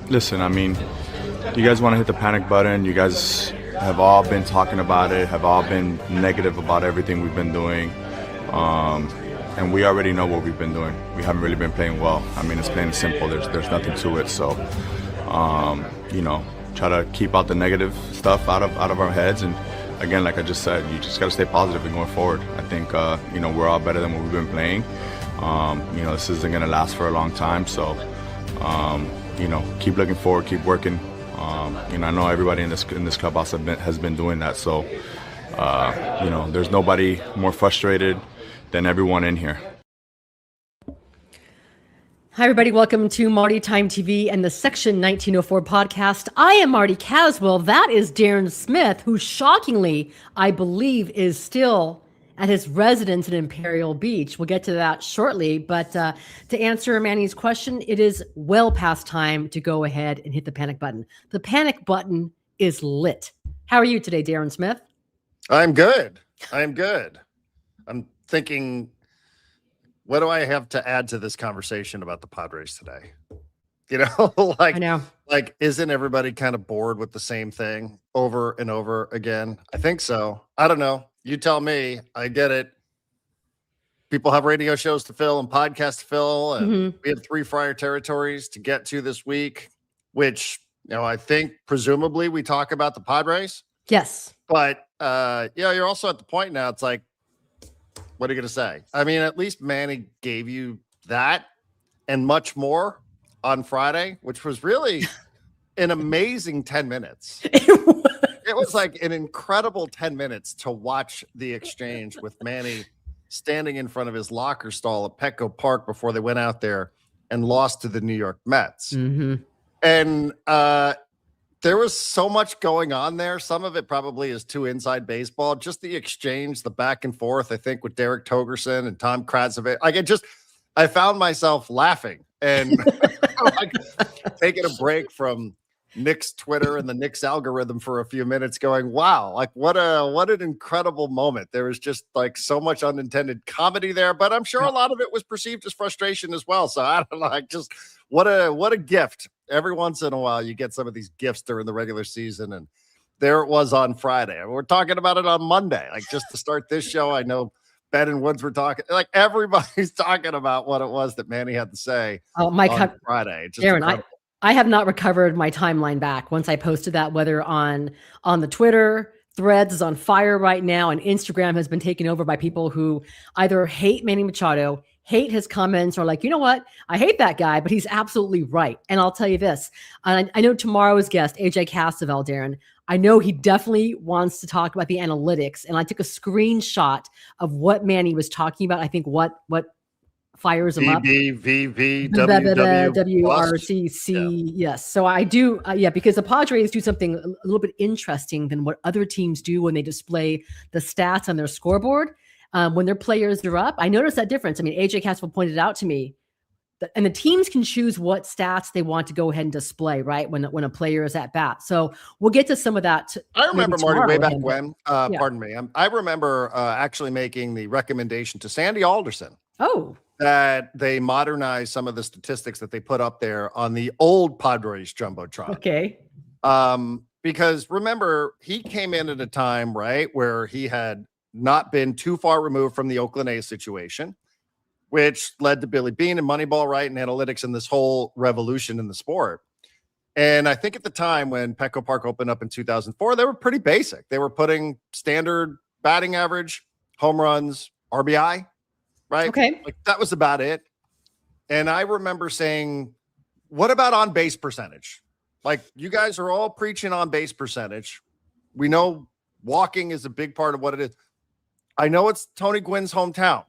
Listen, I mean, you guys want to hit the panic button. You guys have all been talking about it, have all been negative about everything we've been doing. And we already know what we've been doing. We haven't really been playing well. I mean, it's plain and simple. There's nothing to it. So, try to keep out the negative stuff out of our heads. And again, like I just said, you just got to stay positive and going forward. I think, we're all better than what we've been playing. This isn't going to last for a long time. So, keep looking forward, keep working. I know everybody in this clubhouse has been doing that. So, there's nobody more frustrated than everyone in here. Hi, everybody. Welcome to Marty Time TV and the Section 1904 podcast. I am Marty Caswell. That is Darren Smith, who shockingly, I believe, is still at his residence in Imperial Beach. We'll get to that shortly. But to answer Manny's question, it is well past time to go ahead and hit the panic button. The panic button is lit. How are you today, Darren Smith? I'm good. I'm thinking, what do I have to add to this conversation about the Padres today? I know. Like, isn't everybody kind of bored with the same thing over and over again? I think so. I don't know. You tell me. I get it. People have radio shows to fill and podcasts to fill, and we have 3 Friar territories to get to this week, which, I think presumably we talk about the Padres. Yes. But, you're also at the point now, it's like, what are you going to say? I mean, at least Manny gave you that and much more on Friday, which was really an amazing 10 minutes. It was like an incredible 10 minutes to watch the exchange with Manny standing in front of his locker stall at Petco Park before they went out there and lost to the New York Mets. And there was so much going on there. Some of it probably is too inside baseball. Just the exchange, the back and forth, I think, with Derek Togerson and Tom Kradzovich. I found myself laughing and taking a break from Knicks Twitter and the Knicks algorithm for a few minutes going, wow, what an incredible moment. There was just so much unintended comedy there, but I'm sure a lot of it was perceived as frustration as well. So I don't know, what a gift. Every once in a while you get some of these gifts during the regular season, and there it was on Friday. We're talking about it on Monday, just to start this show. I know Ben and Woods were talking, everybody's talking about what it was that Manny had to say on Friday. Darren, I have not recovered my timeline back once I posted that, whether on the Twitter. Threads is on fire right now, and Instagram has been taken over by people who either hate Manny Machado, hate his comments, or like, you know what? I hate that guy, but he's absolutely right. And I'll tell you this, I know tomorrow's guest, AJ Castellanos, Darren, I know he definitely wants to talk about the analytics. And I took a screenshot of what Manny was talking about. I think what fires him up. WRCC. Yes. So I do. Because the Padres do something a little bit interesting than what other teams do when they display the stats on their scoreboard. When their players are up, I noticed that difference. I mean, AJ Caswell pointed out to me that, and the teams can choose what stats they want to go ahead and display, right? When a player is at bat. So we'll get to some of that. I remember, Marty, way back when, pardon me. I remember actually making the recommendation to Sandy Alderson. That they modernize some of the statistics that they put up there on the old Padres Jumbotron. Okay. Because remember, he came in at a time, right, where he had not been too far removed from the Oakland A's situation, which led to Billy Beane and Moneyball, right, and analytics and this whole revolution in the sport. And I think at the time when Petco Park opened up in 2004, they were pretty basic. They were putting standard batting average, home runs, RBI, right? Okay. That was about it. And I remember saying, what about on base percentage? You guys are all preaching on base percentage. We know walking is a big part of what it is. I know it's Tony Gwynn's hometown.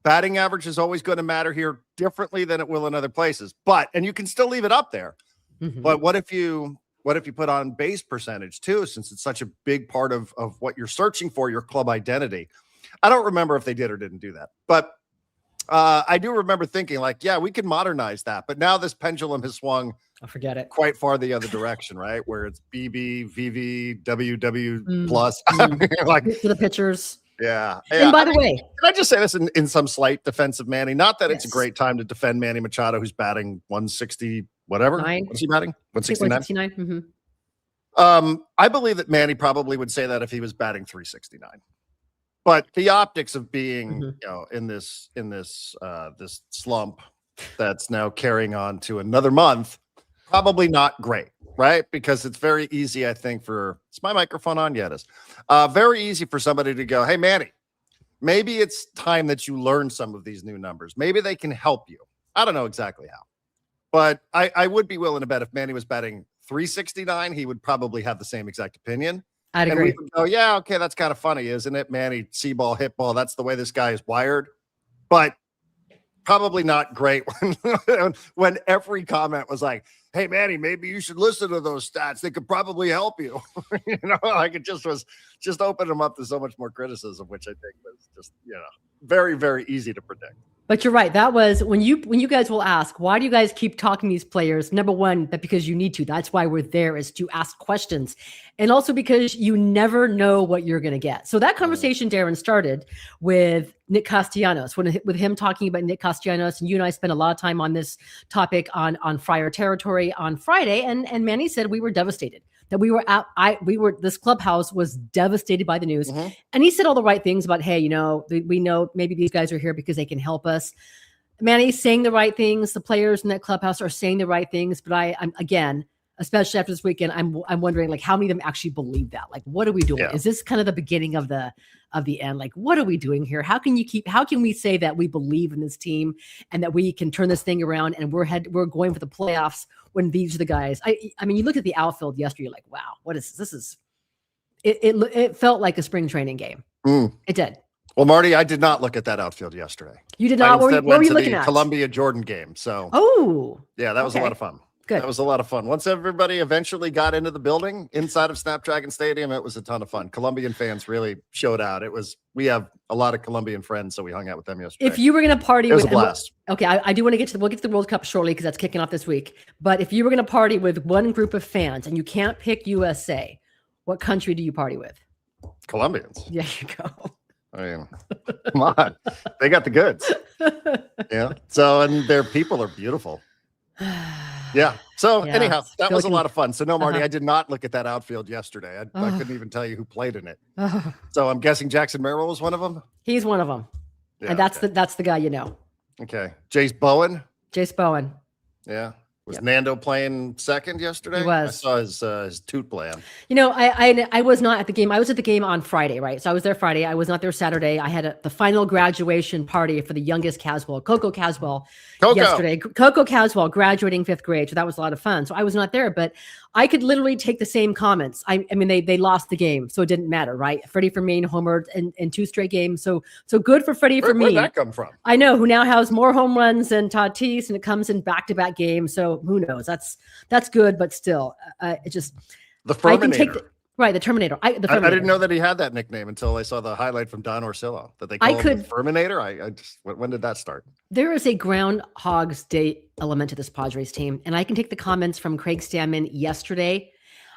Batting average is always going to matter here differently than it will in other places. And you can still leave it up there. But what if you put on base percentage too, since it's such a big part of what you're searching for, your club identity? I don't remember if they did or didn't do that, but I do remember thinking we could modernize that. But now this pendulum has swung, forget it, quite far the other direction, right? Where it's BB, VV, WW plus, to the pitchers. Yeah. And by the way, can I just say this in some slight defense of Manny? Not that it's a great time to defend Manny Machado, who's batting 161 whatever. 9. What's he batting? 169. 169. Mm-hmm. I believe that Manny probably would say that if he was batting 369. But the optics of being, in this this slump that's now carrying on to another month, probably not great, right? Because it's very easy, I think, is my microphone on? Yeah, it is. Very easy for somebody to go, hey, Manny, maybe it's time that you learn some of these new numbers. Maybe they can help you. I don't know exactly how. But I would be willing to bet if Manny was batting 369, he would probably have the same exact opinion. I'd agree. And we would go, yeah, okay, that's kind of funny, isn't it? Manny, see ball, hit ball. That's the way this guy is wired. But probably not great when every comment was like, hey, Manny, maybe you should listen to those stats. They could probably help you. Like it was just opened him up to so much more criticism, which I think was just, very, very easy to predict. But you're right. That was when you guys will ask, why do you guys keep talking to these players? Number one, that because you need to. That's why we're there, is to ask questions. And also because you never know what you're going to get. So that conversation, Darren, started with Nick Castellanos, with him talking about Nick Castellanos. And you and I spent a lot of time on this topic on Friar territory on Friday. And Manny said we were devastated. That this clubhouse was devastated by the news. Mm-hmm. And he said all the right things about, hey, we know maybe these guys are here because they can help us. Manny's saying the right things. The players in that clubhouse are saying the right things. But I'm again, especially after this weekend, I'm wondering, like, how many of them actually believe that? Like, what are we doing? Yeah. Is this kind of the beginning of the end? Like, what are we doing here? How can we say that we believe in this team and that we can turn this thing around and we're going for the playoffs when these are the guys? I mean, you look at the outfield yesterday, you're like, wow, what is this? It felt like a spring training game. It did. Well, Marty, I did not look at that outfield yesterday. You did not? What were you looking at? Columbia Jordan game. So, yeah, that was a lot of fun. Good. That was a lot of fun. Once everybody eventually got into the building inside of Snapdragon Stadium, it was a ton of fun. Colombian fans really showed out. We have a lot of Colombian friends, so we hung out with them yesterday. If you were going to party, it was a blast. Okay, I do want to we'll get to the World Cup shortly because that's kicking off this week. But if you were going to party with one group of fans and you can't pick USA, what country do you party with? Colombians. There you go. I mean, come on. They got the goods. Yeah. So, and their people are beautiful. Yeah. So anyhow, that was a lot of fun. So no, Marty, I did not look at that outfield yesterday. I couldn't even tell you who played in it. So I'm guessing Jackson Merrill was one of them. He's one of them. Yeah, and that's the guy you know. Okay. Jace Bowen. Yeah. Was Nando playing second yesterday? He was. I saw his toot playing. I was not at the game. I was at the game on Friday, right? So I was there Friday. I was not there Saturday. I had the final graduation party for the youngest Caswell, Coco Caswell, yesterday. Coco Caswell graduating 5th grade. So that was a lot of fun. So I was not there, but I could literally take the same comments. I mean, they lost the game, so it didn't matter, right? Freddie Fermin homered in 2 straight games. So good for Freddie Fermin. Where'd that come from? I know, who now has more home runs than Tatis, and it comes in back-to-back games. So who knows? That's good, but still, it just the Ferminator. Right, the Terminator. I didn't know that he had that nickname until I saw the highlight from Don Orsillo that they call him the Ferminator. When did that start? There is a Groundhog's Day element to this Padres team, and I can take the comments from Craig Stammen yesterday,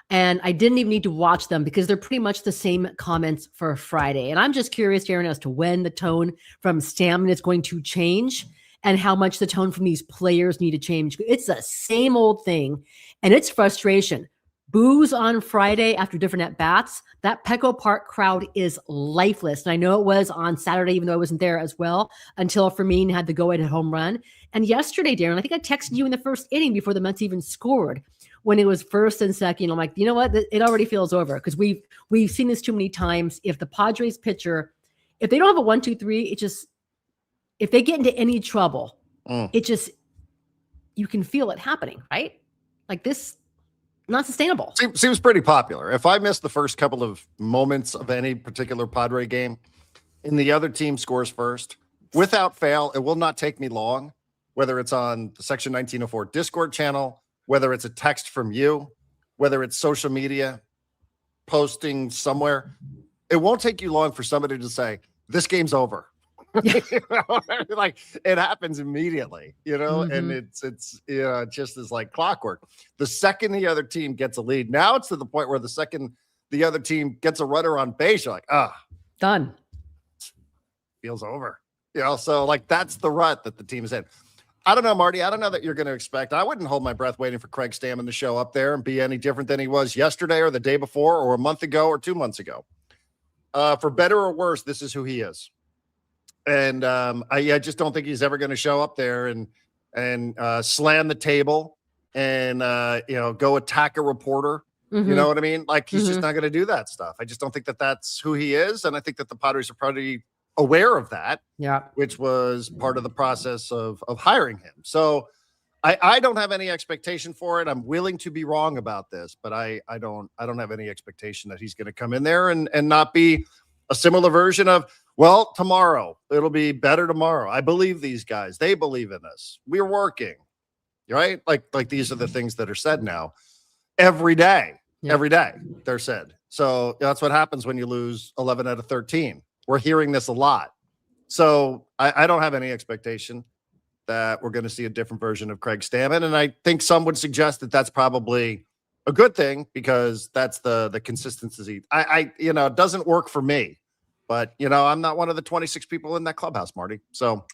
and I didn't even need to watch them because they're pretty much the same comments for Friday. And I'm just curious, Darren, as to when the tone from Stammen is going to change and how much the tone from these players need to change. It's the same old thing, and it's frustration. Boos on Friday after different at-bats. That Petco Park crowd is lifeless. And I know it was on Saturday, even though I wasn't there as well, until Fermin had the go-ahead home run. And yesterday, Darren, I think I texted you in the first inning before the Mets even scored when it was first and second. I'm like, you know what? It already feels over because we've seen this too many times. If the Padres pitcher, if they don't have a 1-2-3, if they get into any trouble, you can feel it happening, right? Like this. Not sustainable. Seems pretty popular. If I miss the first couple of moments of any particular Padre game and the other team scores first, without fail, it will not take me long, whether it's on the Section 1904 Discord channel, whether it's a text from you, whether it's social media posting somewhere. It won't take you long for somebody to say, this game's over. Like it happens immediately, and it's it just is like clockwork. The second the other team gets a lead, now it's to the point where the second the other team gets a runner on base, you're like, done. Feels over. So like that's the rut that the team is in. I don't know, Marty. I don't know that you're going to expect. I wouldn't hold my breath waiting for Craig Stammen to show up there and be any different than he was yesterday or the day before or a month ago or 2 months ago. For better or worse, this is who he is. And I just don't think he's ever going to show up there and slam the table and go attack a reporter. Mm-hmm. You know what I mean? Like he's just not going to do that stuff. I just don't think that that's who he is, and I think that the Padres are probably aware of that. Yeah, which was part of the process of hiring him. So I don't have any expectation for it. I'm willing to be wrong about this, but I don't have any expectation that he's going to come in there and not be a similar version of, well, tomorrow it'll be better tomorrow. I believe these guys. They believe in us. We're working, right? Like these are the things that are said now every day. Yeah. Every day they're said. So that's what happens when you lose 11 out of 13. We're hearing this a lot. So I don't have any expectation that we're going to see a different version of Craig Stammen. And I think some would suggest that that's probably a good thing because that's the consistency. It doesn't work for me, but I'm not one of the 26 people in that clubhouse, Marty. So,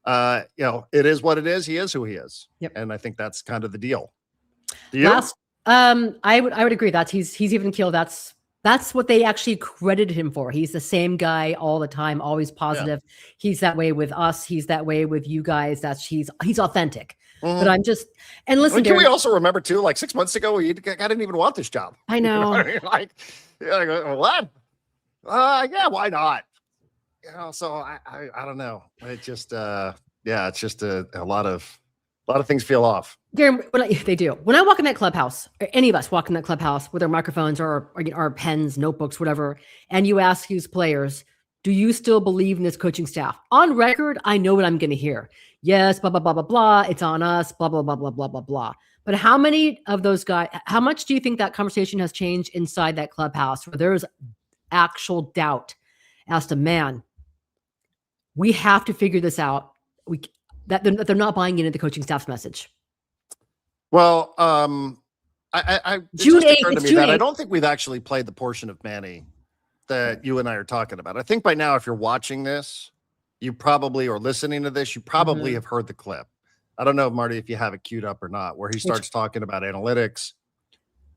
it is what it is. He is who he is. Yep. And I think that's kind of the deal. Do you? I would agree that he's even keeled. That's what they actually credited him for. He's the same guy all the time, always positive. Yeah. He's that way with us. He's that way with you guys. He's authentic. Mm-hmm. But I'm just, and listen, can we also remember too, like 6 months ago, I didn't even want this job. I know. What? Yeah, why not? So I don't know. It just, it's just a lot of things feel off. Darren, they do. When I walk in that clubhouse, or any of us walk in that clubhouse with our microphones or our pens, notebooks, whatever, and you ask these players, do you still believe in this coaching staff? On record, I know what I'm going to hear. Yes, blah, blah, blah, blah, blah. It's on us, blah, blah, blah, blah, blah, blah, blah. But how many of those guys, how much do you think that conversation has changed inside that clubhouse where there's actual doubt as to, man, we have to figure this out. That they're not buying into the coaching staff's message. Well, June 8th. I don't think we've actually played the portion of Manny that you and I are talking about. I think by now, if you're watching this, you probably or listening to this, you probably have heard the clip. I don't know, Marty, if you have it queued up or not, where he starts talking about analytics,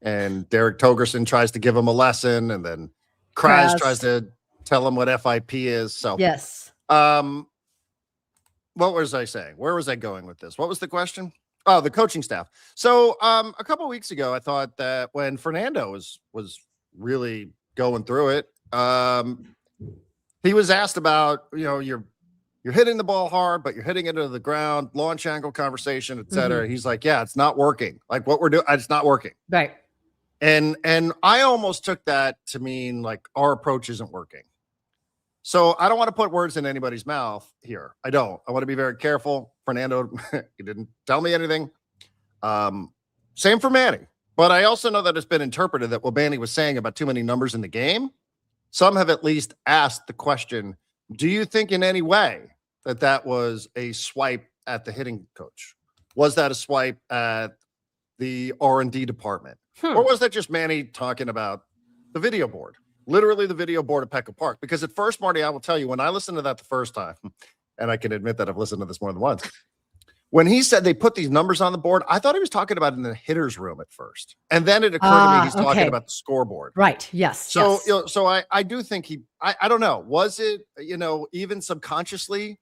and Derek Togerson tries to give him a lesson, and then Kraz tries to tell him what FIP is. So yes. What was I saying? Where was I going with this? What was the question? Oh, the coaching staff. So a couple of weeks ago, I thought that when Fernando was really going through it, he was asked about, you're hitting the ball hard, but you're hitting it into the ground, launch angle conversation, et cetera. He's like, yeah, it's not working. Like what we're doing, it's not working. Right. And I almost took that to mean like our approach isn't working. So I don't want to put words in anybody's mouth here. I don't. I want to be very careful. Fernando, he didn't tell me anything. Same for Manny. But I also know that it's been interpreted that what Manny was saying about too many numbers in the game, some have at least asked the question, do you think in any way that was a swipe at the hitting coach? Was that a swipe at the R&D department? Or was that just Manny talking about the video board? Literally the video board at Petco Park. Because at first, Marty, I will tell you, when I listened to that the first time, and I can admit that I've listened to this more than once, when he said they put these numbers on the board, I thought he was talking about in the hitter's room at first. And then it occurred to me he's talking about the scoreboard. Right. Yes. So, so I do think I don't know, was it, even subconsciously,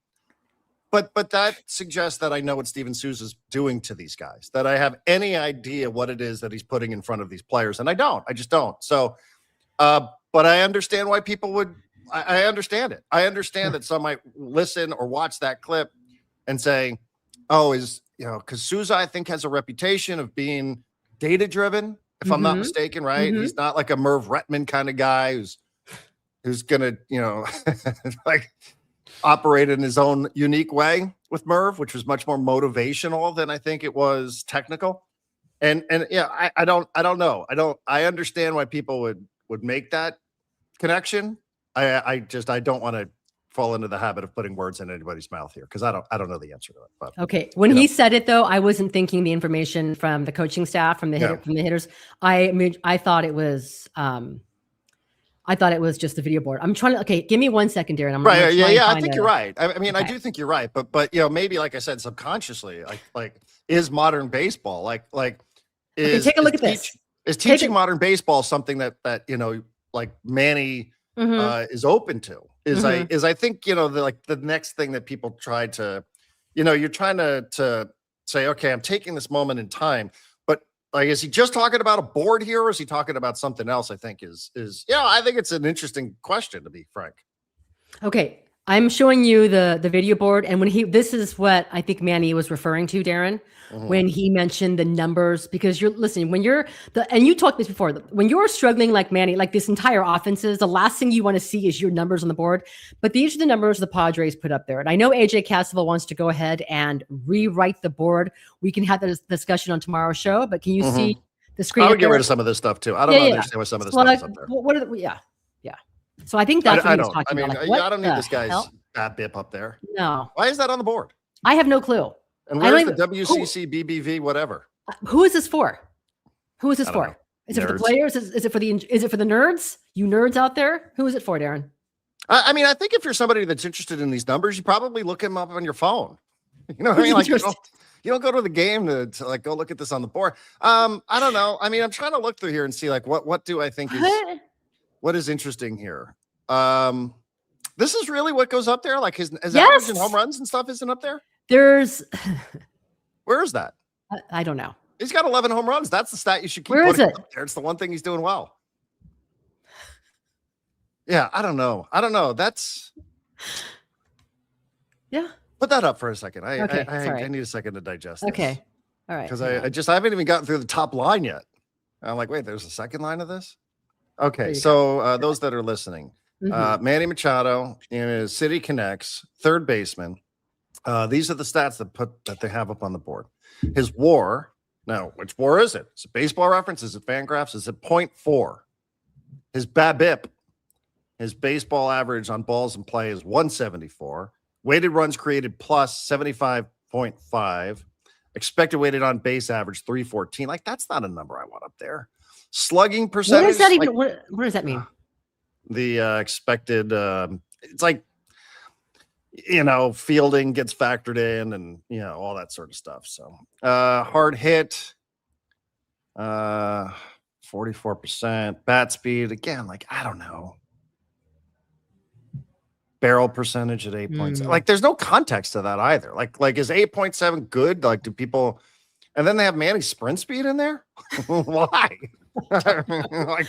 but that suggests that I know what Steven Souza's doing to these guys, that I have any idea what it is that he's putting in front of these players. And I just don't. So, but I understand why people would, I understand it. I understand that some might listen or watch that clip and say, oh, because Souza, I think, has a reputation of being data-driven, if I'm not mistaken, right? He's not like a Merv Retman kind of guy who's going to, like operate in his own unique way with Merv, which was much more motivational than I think it was technical. And yeah, I don't know. I understand why people would make that connection. I don't want to fall into the habit of putting words in anybody's mouth here because I don't know the answer to it. But okay, when he said it though, I wasn't thinking the information from the coaching staff, from the hitters. I thought it was I thought it was just the video board. I'm trying to. Okay, give me 1 second, Darren. I'm Right. gonna try and Yeah. I find think a- you're right. I mean, I Okay. do think you're right. But maybe like I said, subconsciously, like is modern baseball like Okay, take a look at this. Is Take teaching a- modern baseball something that like Manny Mhm. is open to? Mhm. I think the next thing that people try to, you're trying to say, okay, I'm taking this moment in time, but like, is he just talking about a board here, or is he talking about something else? I think is I think it's an interesting question, to be frank. Okay, I'm showing you the video board, and this is what I think Manny was referring to, Darren, when he mentioned the numbers, because you're listening when and you talked this before, when you're struggling like Manny, like this entire offenses, the last thing you want to see is your numbers on the board. But these are the numbers the Padres put up there, and I know AJ Caswell wants to go ahead and rewrite the board. We can have this discussion on tomorrow's show, but can you see the screen? I up would get there? rid of some of this stuff too. I don't understand what some of this stuff is up there. What are the, yeah. So I think that's what I he was don't. talking I mean, about. Like, I don't need what this the guy's hell? bad bip up there. No, Why is that on the board? I have no clue. And I where's don't the even- WCC, BBV, whatever? Who is this for? Who is this I don't for? know. Is it for the Nerds. players? Is it for the nerds? You nerds out there? Who is it for, Darren? I mean, I think if you're somebody that's interested in these numbers, you probably look them up on your phone. You know what I mean? Like you don't go to the game to like go look at this on the board. I don't know. I mean, I'm trying to look through here and see like what do I think is what is interesting here. This is really what goes up there. Like his average and home runs and stuff isn't up there. There's, Where is that? I don't know. He's got 11 home runs. That's the stat you should keep Where is putting it? up there. It's the one thing he's doing well. Yeah, I don't know. That's Yeah. put that up for a second. Okay, sorry. I need a second to digest this. Okay. All right. Because hang on. I haven't even gotten through the top line yet. I'm like, wait, there's a second line of this? There Okay, you so those that are listening, Mhm. Manny Machado in his City Connects, third baseman. These are the stats that they have up on the board. His WAR. Now, which WAR is it? Is it Baseball Reference? Is it Fangraphs? Is it 0.4? His BABIP, his baseball average on balls in play is 174. Weighted runs created plus 75.5. Expected weighted on base average 314. Like that's not a number I want up there. Slugging percentage. What does that even? like, What does that mean? the expected? It's like fielding gets factored in, and all that sort of stuff. So hard hit, 44%. Bat speed again. Like I don't know. Barrel percentage at 8.7. Like there's no context to that either. Like is 8.7 good? Like do people? And then they have Manny's sprint speed in there. Why? Like,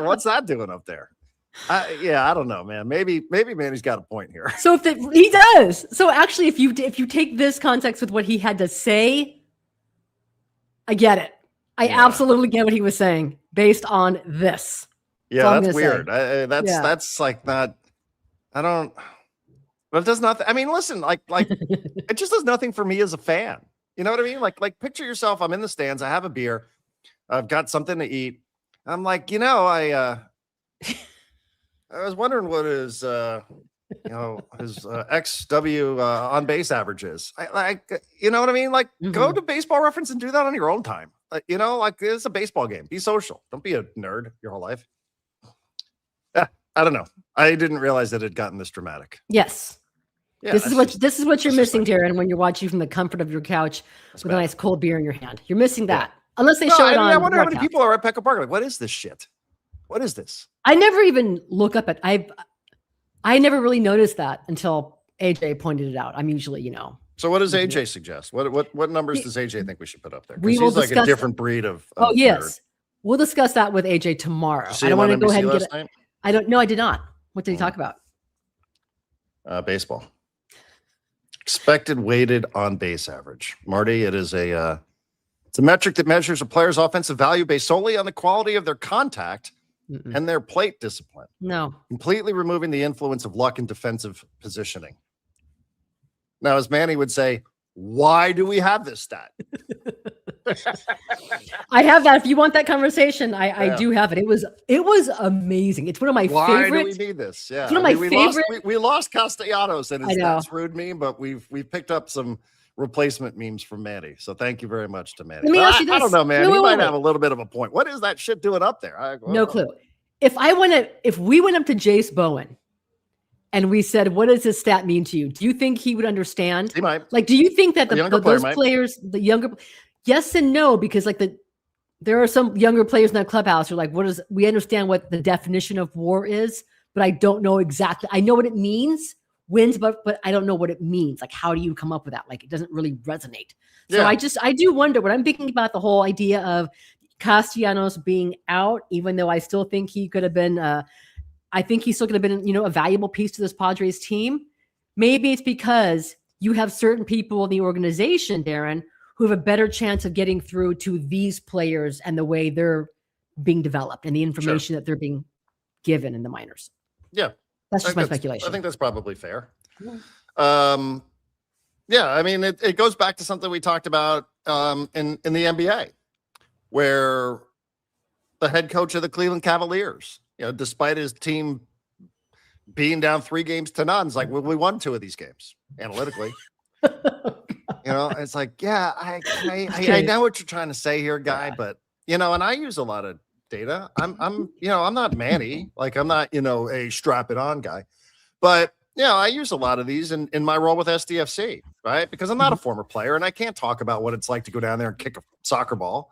what's that doing up there? I don't know, man. Maybe Manny's got a point here. So he does. So actually, if you take this context with what he had to say, I get it. I absolutely get what he was saying based on this. Yeah, all I'm that's gonna say. weird. That's like not. I don't. But it does nothing. I mean, listen, like it just does nothing for me as a fan. You know what I mean? Like picture yourself. I'm in the stands. I have a beer. I've got something to eat. I'm like, I was wondering what his XW on base average is. You know what I mean? Like, go to Baseball Reference and do that on your own time. Like, it's a baseball game. Be social. Don't be a nerd your whole life. Yeah, I don't know. I didn't realize that it had gotten this dramatic. Yes. Yeah, this is what you're missing, like, Darren, when you're watching from the comfort of your couch with bad. a nice cold beer in your hand. You're missing that. Unless they show it on. I wonder how many broadcast. people are at Petco Park. Like, what is this shit? What is this? I never even look up at. I never really noticed that until AJ pointed it out. I'm usually, So what does AJ suggest? What numbers does AJ think we should put up there? We Because will he's like a discuss different breed of Oh nerd. yes, we'll discuss that with AJ tomorrow. Did you see I don't him on want to go ahead NBC and last get. night? I don't. No, I did not. What did he talk about? Baseball. Expected weighted on base average. Marty, it is it's a metric that measures a player's offensive value based solely on the quality of their contact and their plate discipline, No. completely removing the influence of luck and defensive positioning. Now, as Manny would say, why do we have this stat? I have that. If you want that conversation, I Yeah. do have it. It was amazing. It's one of my Why favorite. do we need this? Yeah, It's one of my favorite. We lost Castellanos and I his know. stats rude meme, but we've picked up some replacement memes from Manny. So thank you very much to Manny. Let me But ask you I don't this. know, man. Wait, He wait, might wait. have a little bit of a point. What is that shit doing up there? No clue. if we went up to Jace Bowen and we said, what does this stat mean to you? Do you think he would understand? He might. Like, do you think that those might. players, the younger, yes and no, because like there are some younger players in that clubhouse who are like, we understand what the definition of war is, but I don't know exactly. I know what it means, wins, but I don't know what it means. Like, how do you come up with that? Like, it doesn't really resonate. So Yeah. I do wonder when I'm thinking about the whole idea of Castellanos being out, even though I still think he could have been, I think he still could have been, a valuable piece to this Padres team. Maybe it's because you have certain people in the organization, Darren, who have a better chance of getting through to these players and the way they're being developed and the information that they're being given in the minors. Yeah. That's just my speculation. I think that's probably fair. Yeah, I mean, it goes back to something we talked about in the NBA, where the head coach of the Cleveland Cavaliers, despite his team being down 3-0 is like, well, we won 2 of these games analytically. It's like, yeah, I know what you're trying to say here, guy, but and I use a lot of data. I'm not Manny, like I'm not, a strap it on guy, but I use a lot of these in my role with SDFC, right? Because I'm not a former player and I can't talk about what it's like to go down there and kick a soccer ball.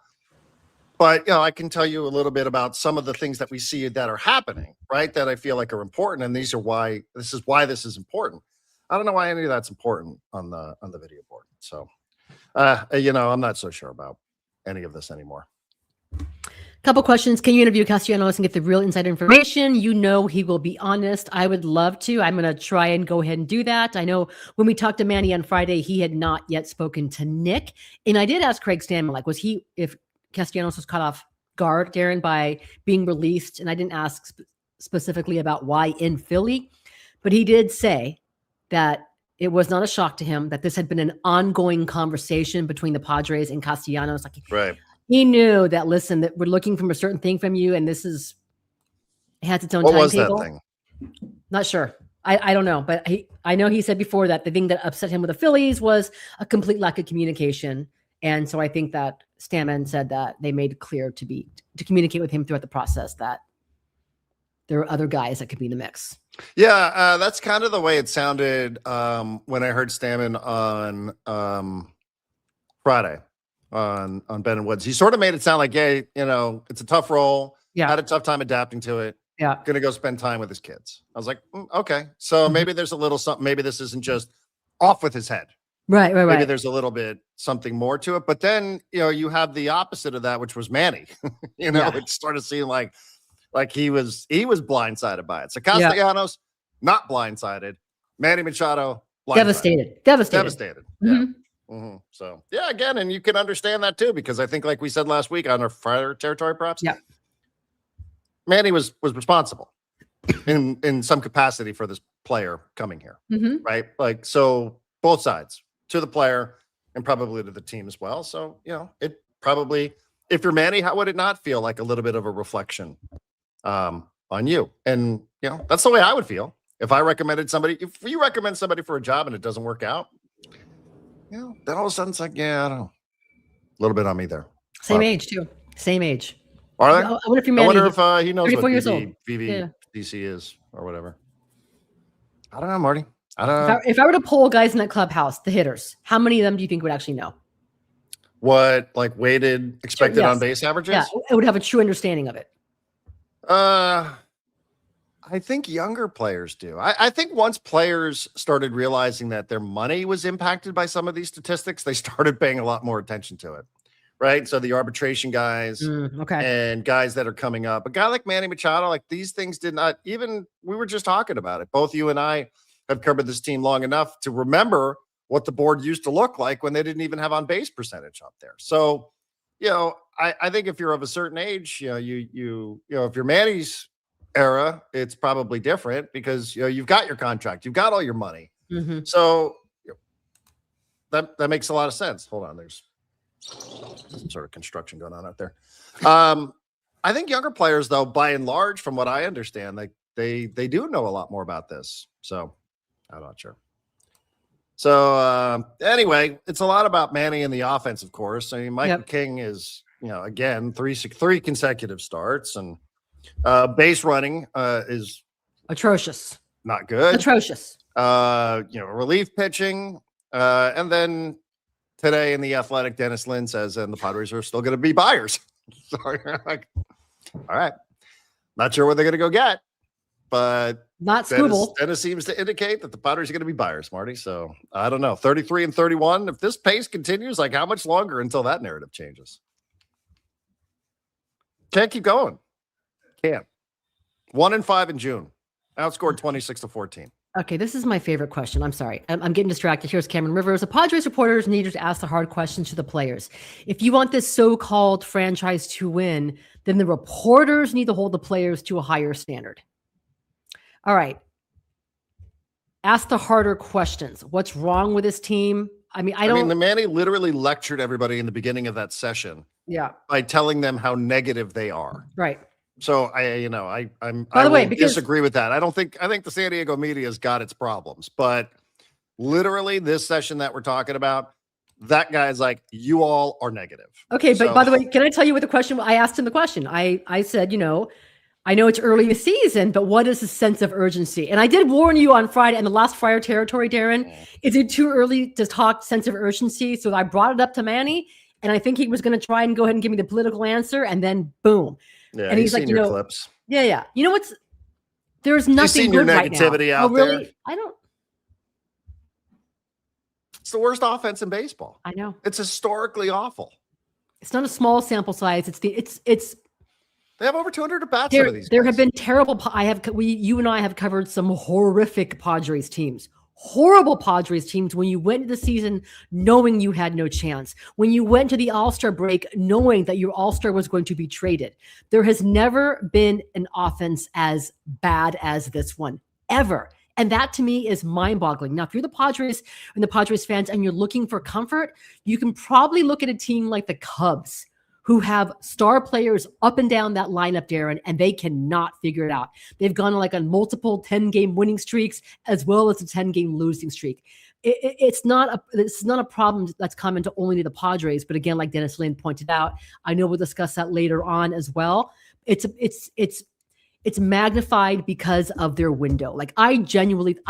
But, I can tell you a little bit about some of the things that we see that are happening, right? That I feel like are important. And this is why this is important. I don't know why any of that's important on the video board. So, I'm not so sure about any of this anymore. Couple questions. Can you interview Castellanos and get the real inside information? He will be honest. I would love to. I'm going to try and go ahead and do that. I know when we talked to Manny on Friday, he had not yet spoken to Nick. And I did ask Craig Stammen, like, if Castellanos was caught off guard, Darren, by being released? And I didn't ask specifically about why in Philly, but he did say that it was not a shock to him that this had been an ongoing conversation between the Padres and Castellanos. Like, right. He knew that, listen, that we're looking for a certain thing from you, and it has its own timetable. What was that thing? Not sure. I don't know, but I know he said before that the thing that upset him with the Phillies was a complete lack of communication. And so I think that Stammen said that they made it clear to communicate with him throughout the process that there are other guys that could be in the mix. Yeah, that's kind of the way it sounded when I heard Stammen on Friday. On Ben and Woods. He sort of made it sound like, yeah, it's a tough role. Yeah. Had a tough time adapting to it. Yeah. Going to go spend time with his kids. I was like, okay. So maybe there's a little something. Maybe this isn't just off with his head. Right. Maybe there's a little bit something more to it. But then, you have the opposite of that, which was Manny. It started seeming like he was blindsided by it. So Castellanos, not blindsided. Manny Machado, blindsided. Devastated. Mm-hmm. Yeah. Mm-hmm. So again, and you can understand that too, because I think, like we said last week on our Friday territory props, Manny was responsible in some capacity for this player coming here, right? Like, so both sides, to the player and probably to the team as well. So it probably, if you're Manny, how would it not feel like a little bit of a reflection on you? And that's the way I would feel if I recommended somebody. If you recommend somebody for a job and it doesn't work out. Then all of a sudden it's like, I don't know. A little bit on me there. Same age too. Same age. Are they? I wonder if he knows what VVDC is or whatever. I don't know, Marty. I don't know. If I were to poll guys in that clubhouse, the hitters, how many of them do you think would actually know? What, like weighted expected on base averages? Yeah, it would have a true understanding of it. I think younger players do. I think once players started realizing that their money was impacted by some of these statistics, they started paying a lot more attention to it, right? So the arbitration guys and guys that are coming up. A guy like Manny Machado, like these things did not even, we were just talking about it. Both you and I have covered this team long enough to remember what the board used to look like when they didn't even have on-base percentage up there. So, I think if you're of a certain age, if you're Manny's era, it's probably different because you've got your contract, you've got all your money. So that makes a lot of sense. Hold on, there's some sort of construction going on out there. I think younger players, though, by and large, from what I understand, they do know a lot more about this. So I'm not sure. So anyway, it's a lot about Manny and the offense, of course. I mean, Michael King is, again, three consecutive starts, and Base running is atrocious. not good. Atrocious. Relief pitching. And then today in the Athletic, Dennis Lin says, and the Padres are still going to be buyers. So you're like, all right. Not sure what they're going to go get, but not Scooble. Dennis seems to indicate that the Padres are going to be buyers, Marty. So I don't know. 33 and 31. If this pace continues, like how much longer until that narrative changes? Can't keep going. Can't. 1-5 in June. Outscored 26-14. Okay, this is my favorite question. I'm sorry. I'm getting distracted. Here's Cameron Rivers. The Padres reporters needed to ask the hard questions to the players. If you want this so-called franchise to win, then the reporters need to hold the players to a higher standard. All right. Ask the harder questions. What's wrong with this team? I mean, the Manny literally lectured everybody in the beginning of that session. Yeah. By telling them how negative they are. Right. So I disagree with that. I think the San Diego media has got its problems, but literally this session that we're talking about, that guy's like, you all are negative. Okay. But by the way, can I tell you what the question, I asked him the question. I said, I know it's early in the season, but what is the sense of urgency? And I did warn you on Friday in the last Fire territory, Darren, is it too early to talk sense of urgency? So I brought it up to Manny and I think he was going to try and go ahead and give me the political answer and then boom. Yeah, and he's like, clips. Yeah. You know what's? There's nothing your good negativity right now. out really? there. I don't. It's the worst offense in baseball. I know. It's historically awful. It's not a small sample size. It's. They have over 200 at bats. There have been terrible. You and I have covered some horrific Padres teams. Horrible Padres teams when you went into the season knowing you had no chance. When you went to the All-Star break knowing that your All-Star was going to be traded. There has never been an offense as bad as this one, ever. And that to me is mind-boggling. Now, if you're the Padres and the Padres fans and you're looking for comfort, you can probably look at a team like the Cubs, who have star players up and down that lineup, Darren, and they cannot figure it out. They've gone on multiple 10-game winning streaks as well as a 10-game losing streak. It's not a problem that's common to only the Padres, but again, like Dennis Lin pointed out, I know we'll discuss that later on as well. It's magnified because of their window. I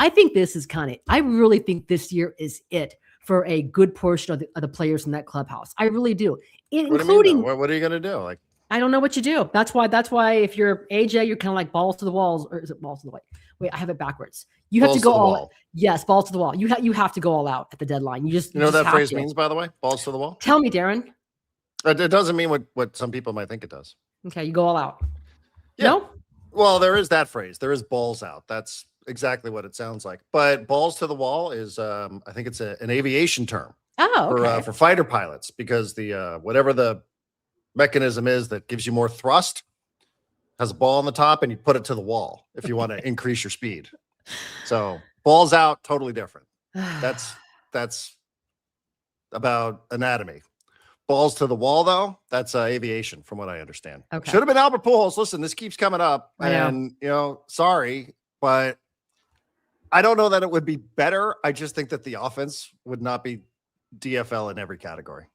think this is I really think this year is it for a good portion of the players in that clubhouse. I really do. Including, what are you going to do? I don't know what you do. That's why if you're AJ, you're kind of like balls to the walls, or is it balls to the way? Wait, I have it backwards. You have to go all out. Yes, balls to the wall. You have to go all out at the deadline. You know what that phrase means, by the way? Balls to the wall. Tell me, Darren. It doesn't mean what some people might think it does. Okay, you go all out. Yeah. No? Well, there is that phrase. There is balls out. That's exactly what it sounds like. But balls to the wall is, I think it's an aviation term. Oh, okay. For fighter pilots, because the whatever the mechanism is that gives you more thrust has a ball on the top, and you put it to the wall if you want to increase your speed. So balls out, totally different. That's about anatomy. Balls to the wall, though, that's aviation, from what I understand. Okay. Should have been Albert Pujols. Listen, this keeps coming up, and sorry, but I don't know that it would be better. I just think that the offense would not be DFL in every category.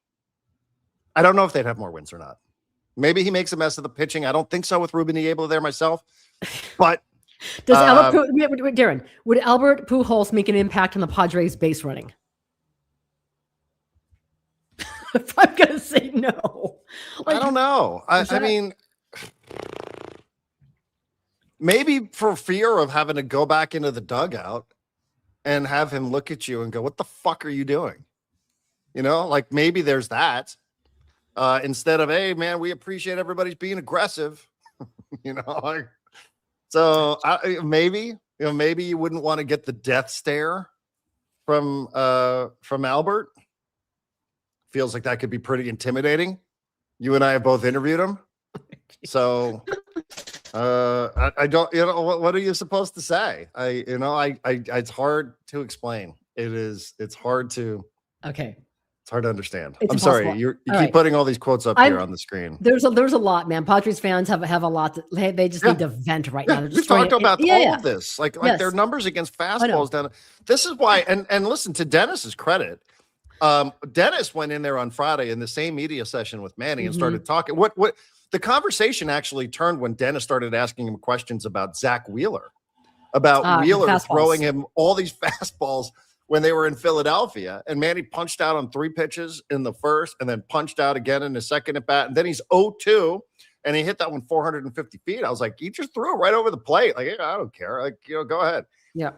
I don't know if they'd have more wins or not. Maybe he makes a mess of the pitching. I don't think so with Ruben Niebla there myself. But does Darren, would Albert Pujols make an impact on the Padres base running? If I'm gonna say no, I don't know. I mean, maybe for fear of having to go back into the dugout and have him look at you and go, "What the fuck are you doing?" Maybe there's that. Instead of, "Hey, man, we appreciate everybody's being aggressive," So maybe you wouldn't want to get the death stare from Albert. Feels like that could be pretty intimidating. You and I have both interviewed him, so I don't. What are you supposed to say? It's hard to explain. It's hard to. Okay. It's hard to understand. It's I'm impossible. Sorry. You keep putting all these quotes up here on the screen. There's a lot, man. Padres fans have a lot. They just need to vent right now. We've talked about all of this. Their numbers against fastballs down. This is why, and listen, to Dennis's credit, Dennis went in there on Friday in the same media session with Manny and started talking. What the conversation actually turned when Dennis started asking him questions about Zach Wheeler, about Wheeler throwing him all these fastballs when they were in Philadelphia. And Manny punched out on 3 pitches in the first and then punched out again in the second at bat. And then he's 0-2 and he hit that one 450 feet. I was like, he just threw it right over the plate. Like, I don't care. Like, go ahead. Yeah.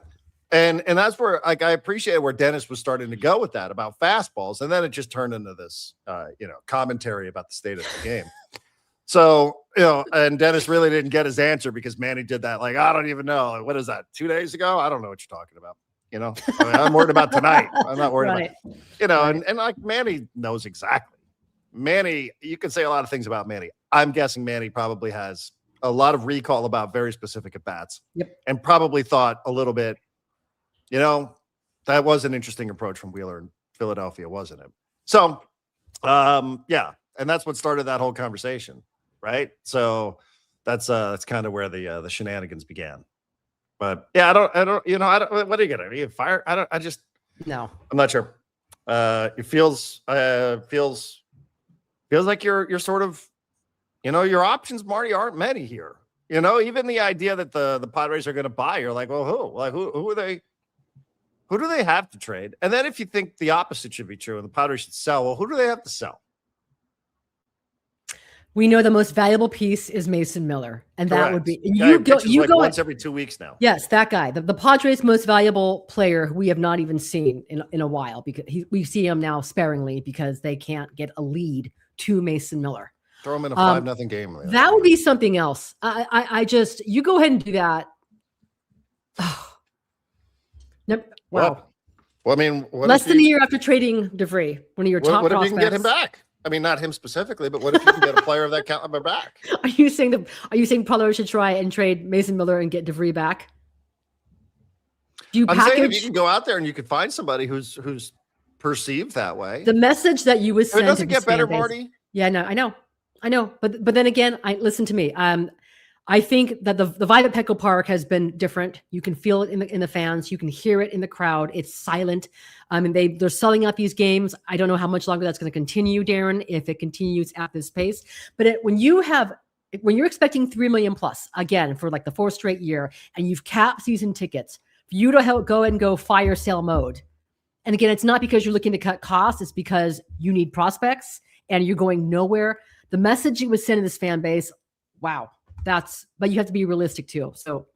And that's where, like, I appreciate where Dennis was starting to go with that about fastballs. And then it just turned into this, commentary about the state of the game. So, and Dennis really didn't get his answer because Manny did that. Like, I don't even know. Like, what is that? 2 days ago? I don't know what you're talking about. I mean, I'm worried about tonight. I'm not worried about, and like Manny knows exactly. Manny, you can say a lot of things about Manny. I'm guessing Manny probably has a lot of recall about very specific at-bats. Yep. And probably thought a little bit, that was an interesting approach from Wheeler in Philadelphia, wasn't it? So, yeah. And that's what started that whole conversation, right? So that's kind of where the shenanigans began. But yeah, I don't, what are you gonna be fired? No, I'm not sure. It feels like you're sort of, your options, Marty, aren't many here. Even the idea that the Padres are going to buy, you're like, well, who? Like, who are they? Who do they have to trade? And then if you think the opposite should be true and the Padres should sell, well, who do they have to sell? We know the most valuable piece is Mason Miller, and that would be you go once every 2 weeks now. Yes, that guy, the Padres' most valuable player, who we have not even seen in a while because we see him now sparingly because they can't get a lead to Mason Miller. Throw him in a 5-0 game. That would be something else. I just you go ahead and do that. Oh. Wow. Well, I mean, less than a year after trading DeVry, one of your top prospects. What if you can get him back? I mean, not him specifically, but what if you can get a player of that caliber back? Are you saying Preller should try and trade Mason Miller and get DeVry back? I'm saying if you can go out there and you can find somebody who's perceived that way. The message that you would send. It doesn't get better, Marty. Yeah, no, I know. But then again, listen to me. I think that the vibe at Petco Park has been different. You can feel it in the fans. You can hear it in the crowd. It's silent. I mean, they're selling out these games. I don't know how much longer that's going to continue, Darren, if it continues at this pace. But when you're expecting 3 million plus again for like the 4th straight year, and you've capped season tickets, for you to go fire sale mode. And again, it's not because you're looking to cut costs. It's because you need prospects and you're going nowhere. The message it was sending this fan base, wow. But you have to be realistic too. So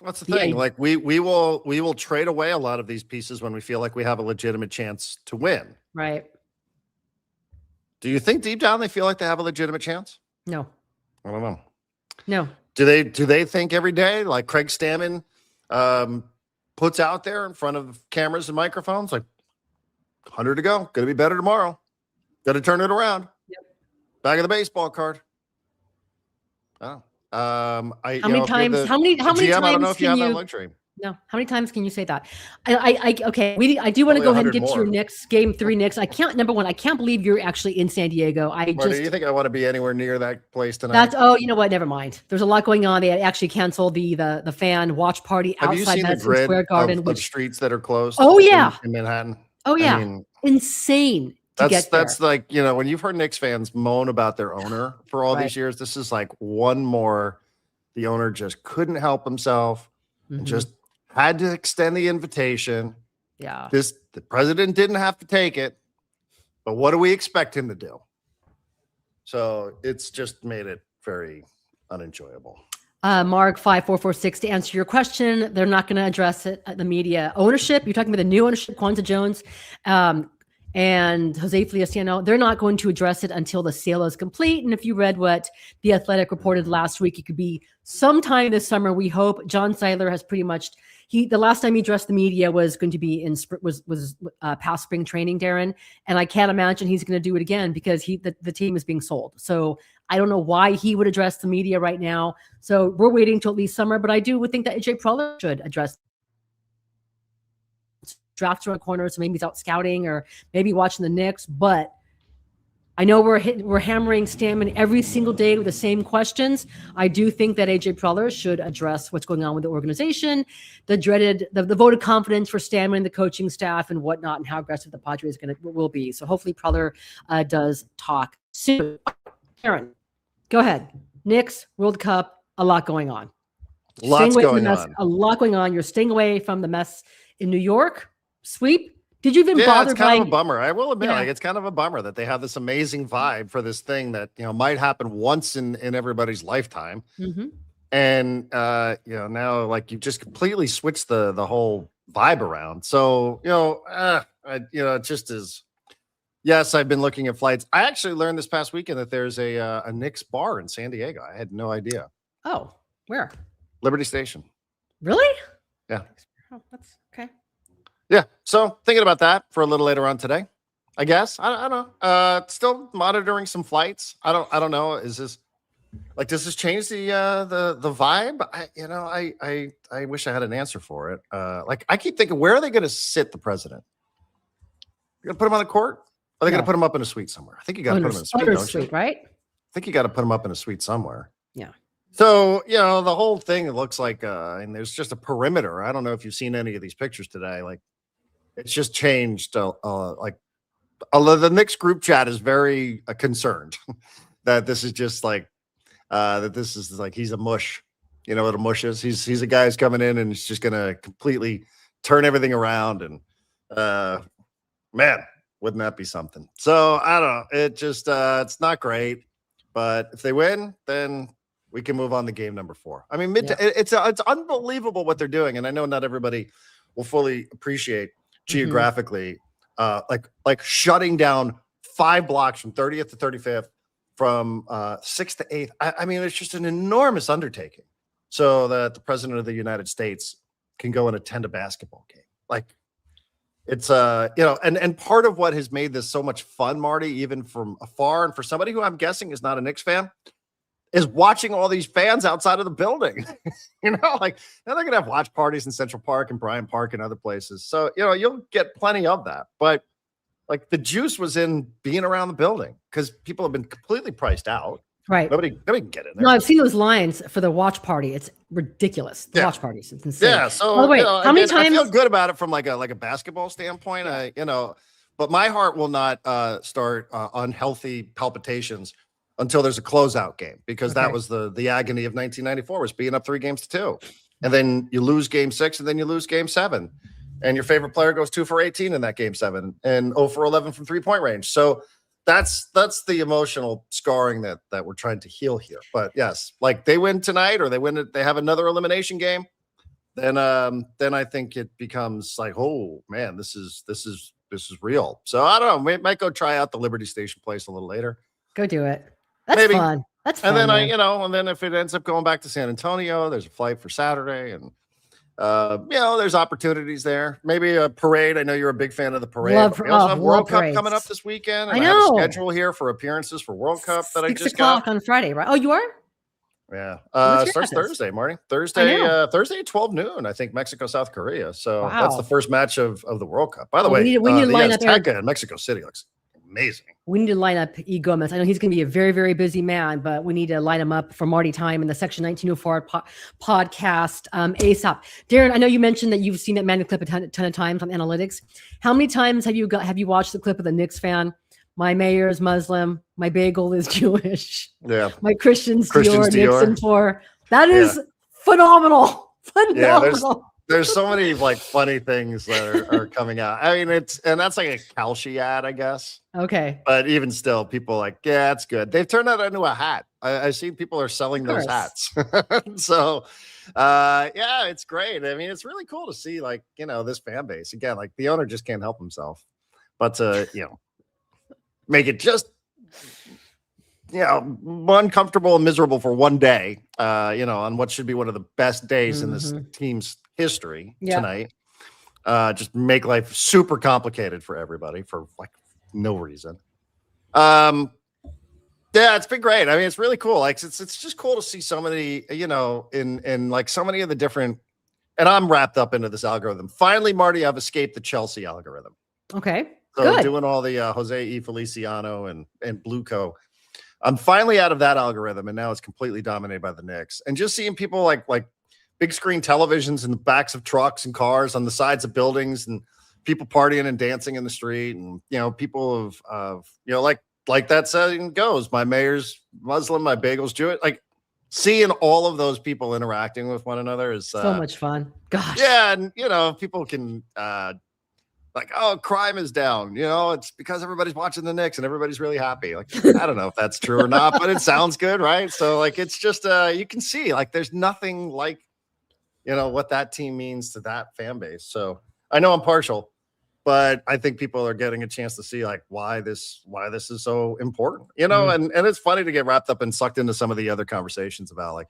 that's the thing. Like we will trade away a lot of these pieces when we feel like we have a legitimate chance to win. Right. Do you think deep down they feel like they have a legitimate chance? No. I don't know. No. Do they think every day, like Craig Stammen puts out there in front of cameras and microphones, like 100 to go, gonna be better tomorrow. Got to turn it around. Yep. Back of the baseball card. Oh, how many times? How many times? I don't know if you have that luxury. No. How many times can you say that? Okay. I do want to go ahead and get to your Knicks game 3 Knicks. I can't believe you're actually in San Diego. Marty, do you think I want to be anywhere near that place tonight? You know what? Never mind. There's a lot going on. They actually canceled the fan watch party outside Madison Square Garden of streets that are closed. Oh yeah, in Manhattan. Oh yeah, I mean, insane. That's like, when you've heard Knicks fans moan about their owner for all these years, this is like one more. The owner just couldn't help himself and just had to extend the invitation. Yeah. The president didn't have to take it, but what do we expect him to do? So it's just made it very unenjoyable. Mark 5446, to answer your question, they're not going to address it at the media. Ownership, you're talking about the new ownership, Quanza Jones, and Jose Feliciano, they're not going to address it until the sale is complete. And if you read what The Athletic reported last week, it could be sometime this summer, we hope. John Seiler has pretty much, the last time he addressed the media was going to be was past spring training, Darren. And I can't imagine he's going to do it again because the team is being sold. So I don't know why he would address the media right now. So we're waiting till at least summer, but I would think that AJ Preller should address drafts around corners, so maybe he's out scouting or maybe watching the Knicks, but I know we're hammering Stammen every single day with the same questions. I do think that AJ Preller should address what's going on with the organization, the dreaded, the vote of confidence for Stammen, the coaching staff, and whatnot, and how aggressive the Padres will be. So hopefully Preller does talk soon. Aaron, go ahead. Knicks, World Cup, a lot going on. Lots going on. A lot going on. You're staying away from the mess in New York. Sweep. Did you even bother? It's kind of a bummer. I will admit, like, it's kind of a bummer that they have this amazing vibe for this thing that, you know, might happen once in everybody's lifetime. Mm-hmm. And, you know, now, like, you've just completely switched the whole vibe around. So, you know, it just is. Yes, I've been looking at flights. I actually learned this past weekend that there's a Knicks bar in San Diego. I had no idea. Oh, where? Liberty Station. Really? Yeah. Oh, that's okay. Yeah. So thinking about that for a little later on today, I guess. I don't know. Still monitoring some flights. I don't know. Is this like, does this change the vibe? I wish I had an answer for it. Like, I keep thinking, where are they going to sit the president? You're going to put him on the court? Or are they going to put him up in a suite somewhere? I think you got to put him in a suite, don't you? Right? I think you got to put him up in a suite somewhere. Yeah. So, you know, the whole thing looks like, and there's just a perimeter. I don't know if you've seen any of these pictures today. Like, it's just changed. The Knicks group chat is very concerned that this is just like, that this is like, he's a mush. You know what a mush is? He's a guy who's coming in and he's just going to completely turn everything around. And, man, wouldn't that be something? So, I don't know. It just, it's not great. But if they win, then we can move on to game number 4. I mean, it's unbelievable what they're doing. And I know not everybody will fully appreciate geographically, like shutting down 5 blocks from 30th to 35th, from 6th to 8th. I mean, it's just an enormous undertaking so that the president of the United States can go and attend a basketball game. Like, it's and part of what has made this so much fun, Marty, even from afar, and for somebody who I'm guessing is not a Knicks fan, is watching all these fans outside of the building. You know, like, now they're gonna have watch parties in Central Park and Bryant Park and other places. So, you know, you'll get plenty of that. But like, the juice was in being around the building because people have been completely priced out. Right. Nobody can get in there. No, I've seen those lines for the watch party. It's ridiculous. The watch parties. It's insane. Yeah. So, by the way, how many times? I feel good about it from like a basketball standpoint. But my heart will not start unhealthy palpitations until there's a closeout game, because that was the agony of 1994, was being up 3-2, and then you lose game 6, and then you lose game 7, and your favorite player goes 2 for 18 in that game 7 and 0 for 11 from 3-point range. So that's the emotional scarring that we're trying to heal here. But yes, like, they win tonight, or they have another elimination game, then I think it becomes like, oh man, this is real. So I don't know. We might go try out the Liberty Station place a little later. Go do it. That's fun. That's fun. And then and then if it ends up going back to San Antonio, there's a flight for Saturday, and there's opportunities there. Maybe a parade. I know you're a big fan of the parade. We also have World Cup coming up this weekend. And I have a schedule here for appearances for World Cup that I just got. 6 o'clock on Friday, right? Oh, you are? Yeah. Starts Thursday, Marty. Thursday at 12 noon, I think, Mexico, South Korea. So that's the first match of the World Cup. By the way, we need to line up Azteca in Mexico City looks amazing. We need to line up E. Gomez. I know he's going to be a very, very busy man, but we need to line him up for Marty time in the Section 1904 podcast ASAP. Darren, I know you mentioned that you've seen that Manny clip a ton of times on analytics. How many times have you watched the clip of the Knicks fan? My mayor is Muslim. My bagel is Jewish. Yeah. My Christian's Dior. Nixon for. That is phenomenal. Phenomenal. There's so many like funny things that are coming out. I mean, that's like a Kalshi ad, I guess. Okay. But even still, people are like, yeah, it's good. They've turned that into a hat. I see people are selling those hats. So, it's great. I mean, it's really cool to see, like, this fan base. Again, like, the owner just can't help himself. But to, make it just, uncomfortable and miserable for one day, on what should be one of the best days in this team's history tonight. Just make life super complicated for everybody for like no reason. It's been great. I mean, it's really cool. Like, it's just cool to see so many, in like so many of the different, and I'm wrapped up into this algorithm. Finally, Marty, I've escaped the Chelsea algorithm. Okay. So good. doing all the Jose E. Feliciano and Blueco. I'm finally out of that algorithm, and now it's completely dominated by the Knicks. And just seeing people like big screen televisions in the backs of trucks and cars on the sides of buildings, and people partying and dancing in the street, and people of like that saying goes, my mayor's Muslim, my bagel's Jewish. Like seeing all of those people interacting with one another is so much fun. Gosh. Yeah, and people can like, oh, crime is down. It's because everybody's watching the Knicks and everybody's really happy. Like, I don't know if that's true or not, but it sounds good, right? So like, it's just you can see like there's nothing like what that team means to that fan base. So I know I'm partial, but I think people are getting a chance to see like why this is so important, and it's funny to get wrapped up and sucked into some of the other conversations about like,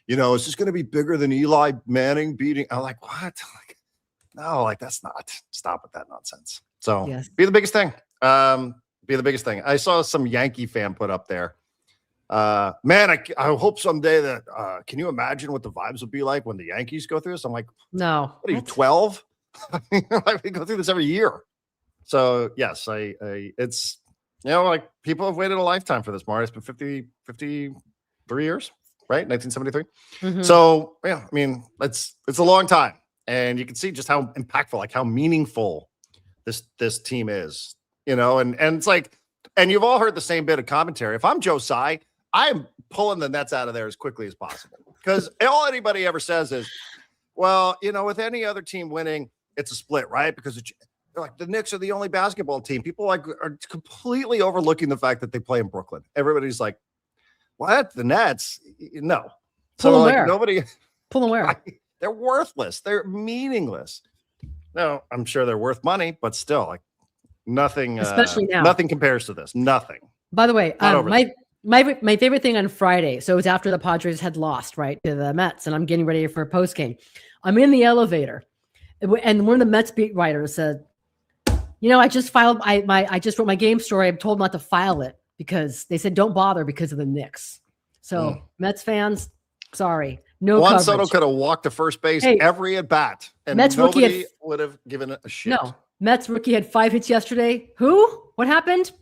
is this going to be bigger than Eli Manning beating? I'm like, what? Like, no, like that's not. Stop with that nonsense. So be the biggest thing. Be the biggest thing. I saw some Yankee fan put up there. Man, I hope someday that can you imagine what the vibes would be like when the Yankees go through this? I'm like, no. What are you, 12? We go through this every year. So yes, I it's like people have waited a lifetime for this, Marty. It's been 53 years, right? 1973. Mm-hmm. So yeah, I mean, it's a long time. And you can see just how impactful, like how meaningful this team is, and it's like, and you've all heard the same bit of commentary. If I'm Joe Tsai, I'm pulling the Nets out of there as quickly as possible, because all anybody ever says is, well, with any other team winning, it's a split, right? Because they're like, the Knicks are the only basketball team. People like are completely overlooking the fact that they play in Brooklyn. Everybody's like, what? The Nets? No. So like nobody. Pull them where? They're worthless. They're meaningless. No, I'm sure they're worth money, but still, like nothing. Especially now, nothing compares to this. Nothing. By the way, my favorite thing on Friday. So it was after the Padres had lost, right, to the Mets, and I'm getting ready for a post game. I'm in the elevator, and one of the Mets beat writers said, I just filed I just wrote my game story. I'm told not to file it because they said don't bother because of the Knicks. So Mets fans, sorry. No Juan coverage. Soto could have walked to first base every at bat, and Mets nobody would have given it a shit. No, Mets rookie had 5 hits yesterday. Who? What happened?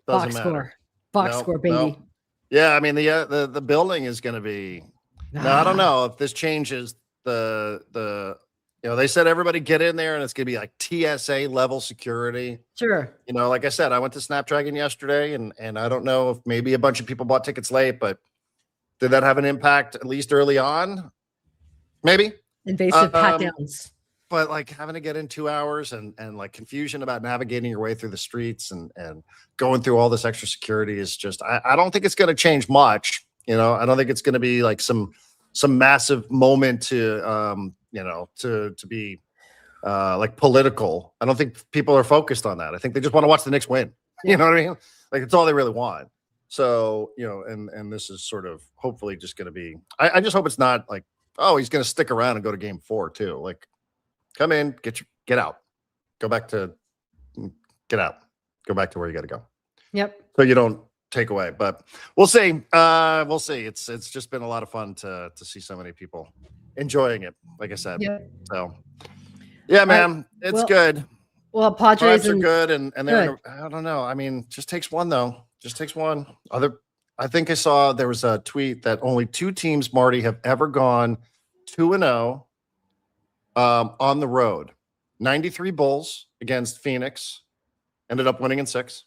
Box score. Box score, baby. No. Yeah, I mean the building is going to be. Now, I don't know if this changes the. They said everybody get in there, and it's going to be like TSA level security. Sure. Like I said, I went to Snapdragon yesterday, and I don't know if maybe a bunch of people bought tickets late, but. Did that have an impact at least early on? Maybe. Invasive pat downs. But like having to get in 2 hours and like confusion about navigating your way through the streets and going through all this extra security is just, I don't think it's going to change much. I don't think it's going to be like some massive moment to be like political. I don't think people are focused on that. I think they just want to watch the Knicks win. You know what I mean? Like it's all they really want. So, and this is sort of hopefully just going to be, I just hope it's not like, oh, he's going to stick around and go to game 4 too. Like come in, get out, get out, go back to where you got to go. Yep. So you don't take away, but we'll see. We'll see. It's just been a lot of fun to see so many people enjoying it. Like I said, So yeah, man, it's good. Well, Padres are good. And they're, I don't know. I mean, just takes one though. Just takes one. I think I saw there was a tweet that only 2 teams, Marty, have ever gone 2-0 on the road. 93 Bulls against Phoenix, ended up winning in 6.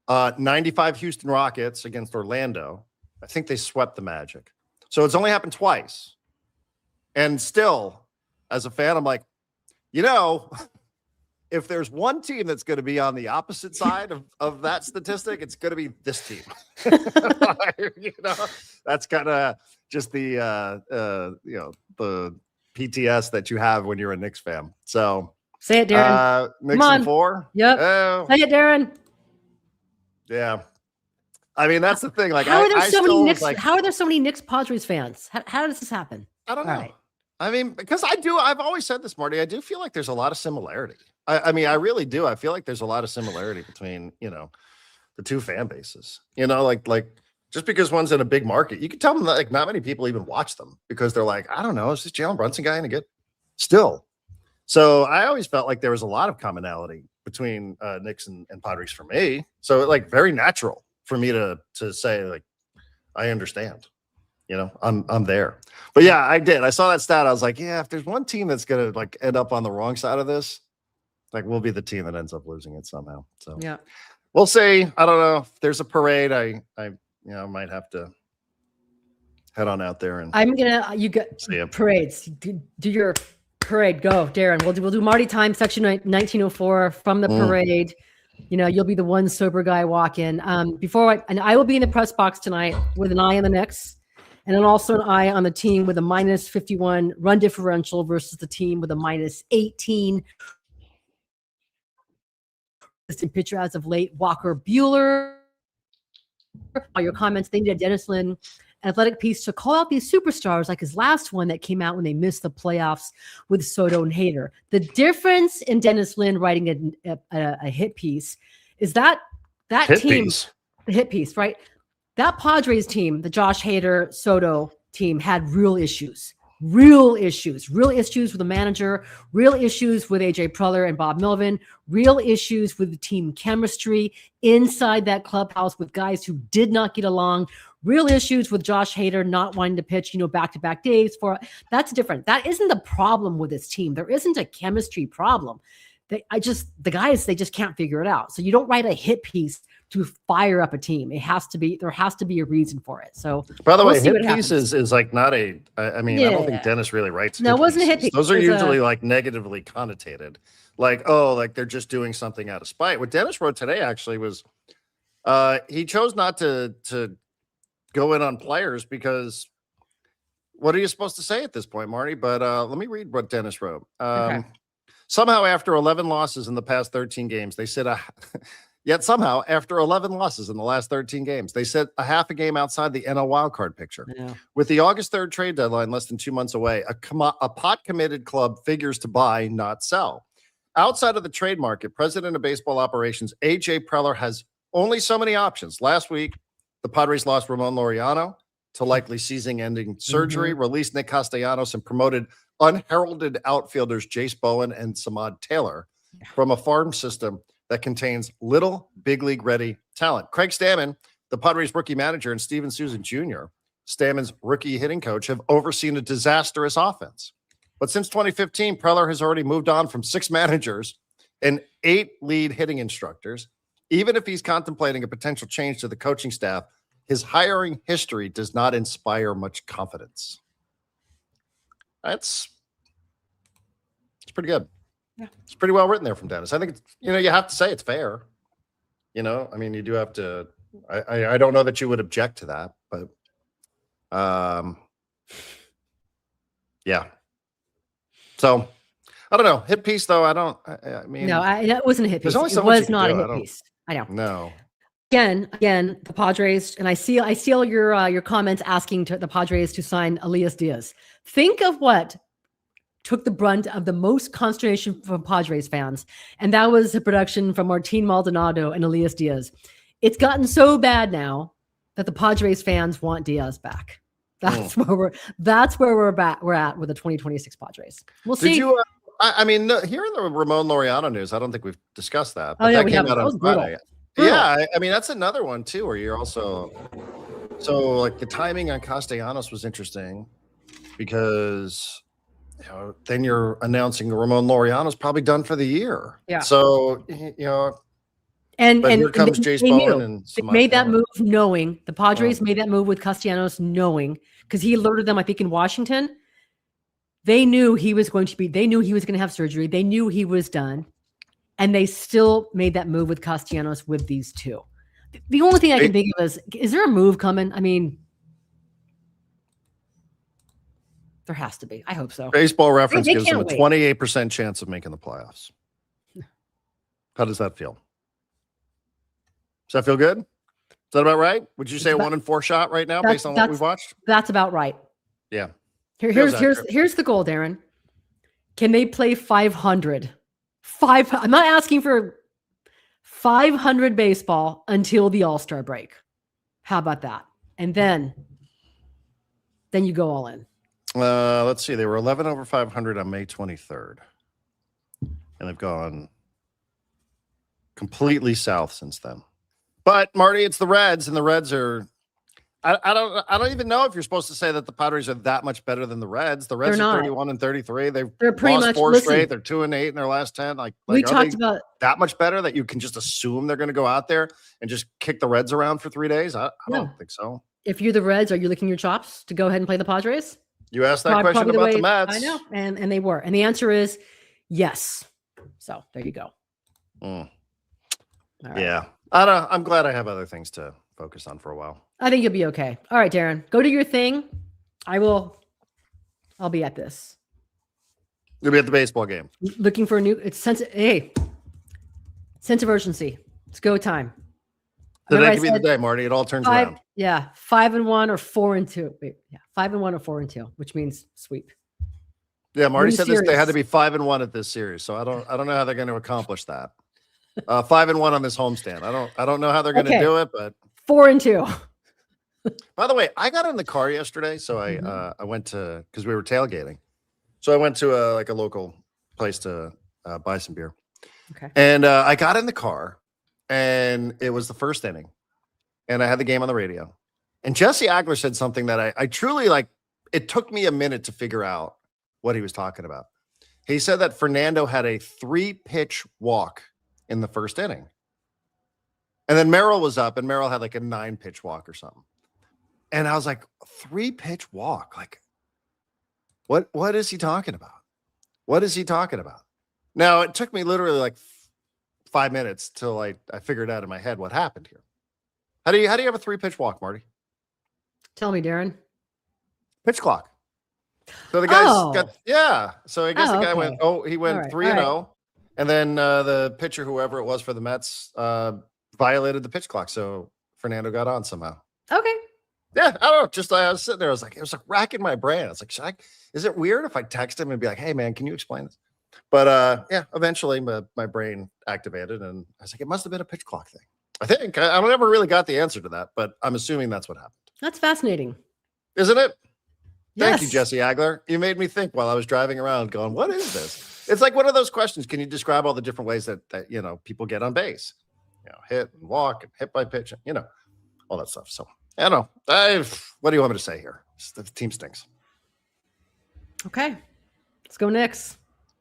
95 Houston Rockets against Orlando. I think they swept the Magic. So it's only happened twice. And still, as a fan, I'm like, if there's one team that's going to be on the opposite side of that statistic, it's going to be this team. That's kind of just the PTS that you have when you're a Knicks fan. So say it, Darren. Knicks in 4. Yep. Say it, Darren. Yeah. I mean, that's the thing. Like, how are there so many Knicks? How are there so many Knicks Padres fans? How does this happen? I don't know. Right. I mean, because I've always said this, Marty. I do feel like there's a lot of similarity. I mean, I really do. I feel like there's a lot of similarity between, the 2 fan bases. Like just because one's in a big market, you can tell them that like not many people even watch them because they're like, I don't know, is this Jalen Brunson guy gonna get still? So I always felt like there was a lot of commonality between Knicks and Padres for me. So like very natural for me to say like, I understand, I'm there. But yeah, I did. I saw that stat. I was like, yeah, if there's one team that's going to like end up on the wrong side of this, like we'll be the team that ends up losing it somehow. So yeah, we'll see. I don't know if there's a parade. I might have to head on out there and you got parades. Do your parade. Go, Darren. We'll do Marty time section 1904 from the parade. You'll be the one sober guy walk in. And I will be in the press box tonight with an eye on the Knicks, and then also an eye on the team with a -51 run differential versus the team with a -18 pitcher as of late, Walker Buehler. All your comments. They did Dennis Lin athletic piece to call out these superstars, like his last one that came out when they missed the playoffs with Soto and Hader. The difference in Dennis Lin writing a hit piece is that hit team, piece. the hit piece, right? That Padres team, the Josh Hader Soto team, had real issues with the manager, real issues with AJ Preller and Bob Melvin, real issues with the team chemistry inside that clubhouse with guys who did not get along, real issues with Josh Hader not wanting to pitch, back-to-back days that's different. That isn't the problem with this team. There isn't a chemistry problem. The guys, they just can't figure it out. So you don't write a hit piece to fire up a team. There has to be a reason for it. So by the way, hit piece is like not I don't think Dennis really writes. No, it wasn't a hit piece. Those are usually like negatively connotated. Like, like they're just doing something out of spite. What Dennis wrote today actually was he chose not to go in on players because what are you supposed to say at this point, Marty? But let me read what Dennis wrote. Okay. Somehow after 11 losses in the past 13 games, they said yet somehow, after 11 losses in the last 13 games, they set a half a game outside the NL wildcard picture. Yeah. With the August 3rd trade deadline less than 2 months away, a pot-committed club figures to buy, not sell. Outside of the trade market, president of baseball operations A.J. Preller has only so many options. Last week, the Padres lost Ramón Laureano to likely season-ending surgery, released Nick Castellanos, and promoted unheralded outfielders Jace Bowen and Samad Taylor from a farm system that contains little big league ready talent. Craig Stammen, the Padres rookie manager, and Steven Souza Jr., Stammen's rookie hitting coach, have overseen a disastrous offense. But since 2015, Preller has already moved on from 6 managers and 8 lead hitting instructors. Even if he's contemplating a potential change to the coaching staff, his hiring history does not inspire much confidence. It's pretty good. Yeah. It's pretty well written there from Dennis. I think it's, you have to say it's fair. You do have to. I don't know that you would object to that, but yeah. So I don't know. Hit piece though. I mean, no, that wasn't a hit piece. There's only so it much was you not can a do. hit piece. I know. No. Again, the Padres, and I see all your comments asking the Padres to sign Elias Diaz. Think of what took the brunt of the most consternation from Padres fans, and that was the production from Martin Maldonado and Elias Diaz. It's gotten so bad now that the Padres fans want Diaz back. That's where we're at with the 2026 Padres. We'll see. Did you? Here in the Ramón Laureano news, I don't think we've discussed that. But yeah, that came out on Friday. Brutal. Yeah, that's another one too, where you're also like the timing on Castellanos was interesting because then you're announcing Ramón Laureano's probably done for the year. Yeah. So and here comes Jace Bowen and they made that move knowing the Padres made that move with Castellanos knowing because he alerted them, I think, in Washington. They knew he was going to have surgery. They knew he was done. And they still made that move with Castellanos with these two. The only thing I can think of is there a move coming? I mean, there has to be. I hope so. Baseball Reference gives them a 28% chance of making the playoffs. How does that feel? Does that feel good? Is that about right? Would you say a 1-in-4 shot right now based on what we've watched? That's about right. Yeah. Here's the goal, Darren. Can they play 500? I'm not asking for 500 baseball until the All-Star break. How about that? And then you go all in. Let's see. They were 11 over 500 on May 23rd. And they've gone completely south since then. But Marty, it's the Reds, and the Reds are. I don't even know if you're supposed to say that the Padres are that much better than the Reds. The Reds are 31-33. They're pretty lost much 4 listen, straight. They're 2-8 in their last 10. Like we are talked they about that much better that you can just assume they're going to go out there and just kick the Reds around for 3 days? I don't think so. If you're the Reds, are you licking your chops to go ahead and play the Padres? You asked that question about the Mets. I know, and they were, and the answer is yes. So there you go. All right. Yeah, I'm glad I have other things to focus on for a while. I think you'll be okay. All right, Darren, go do your thing. I'll be at this. You'll be at the baseball game. Looking for a new. Sense of urgency. It's go time. Today could be the day, Marty. It all turns around. Yeah, 5-1 or 4-2. Wait, yeah, 5-1 or 4-2, which means sweep. Yeah, Marty said this. They had to be 5-1 at this series, so I don't know how they're going to accomplish that. 5-1 on this homestand. I don't know how they're going to do it, but 4-2. By the way, I got in the car yesterday, so I went to because we were tailgating. So I went to a local place to buy some beer. Okay. And I got in the car, and it was the first inning, and I had the game on the radio. And Jesse Agler said something that I truly like. It took me a minute to figure out what he was talking about. He said that Fernando had a 3-pitch walk in the first inning. And then Merrill was up, and Merrill had like a 9-pitch walk or something. And I was like, 3-pitch walk? Like, what is he talking about? What is he talking about? Now, it took me literally like 5 minutes till I figured out in my head what happened here. How do you have a 3-pitch walk, Marty? Tell me, Darren. Pitch clock. So the guy's So I guess the guy went 3-0. And then the pitcher, whoever it was for the Mets, violated the pitch clock. So Fernando got on somehow. Okay. Yeah, I don't know. Just I was sitting there. It was like racking my brain. I was like, is it weird if I text him and be like, hey, man, can you explain this? But eventually my brain activated, and I was like, it must have been a pitch clock thing. I think. I never really got the answer to that, but I'm assuming that's what happened. That's fascinating. Isn't it? Yes. Thank you, Jesse Agler. You made me think while I was driving around going, what is this? It's like one of those questions. Can you describe all the different ways that people get on base? Hit and walk and hit by pitch, all that stuff. So I don't know. What do you want me to say here? The team stinks. Okay. Let's go Knicks.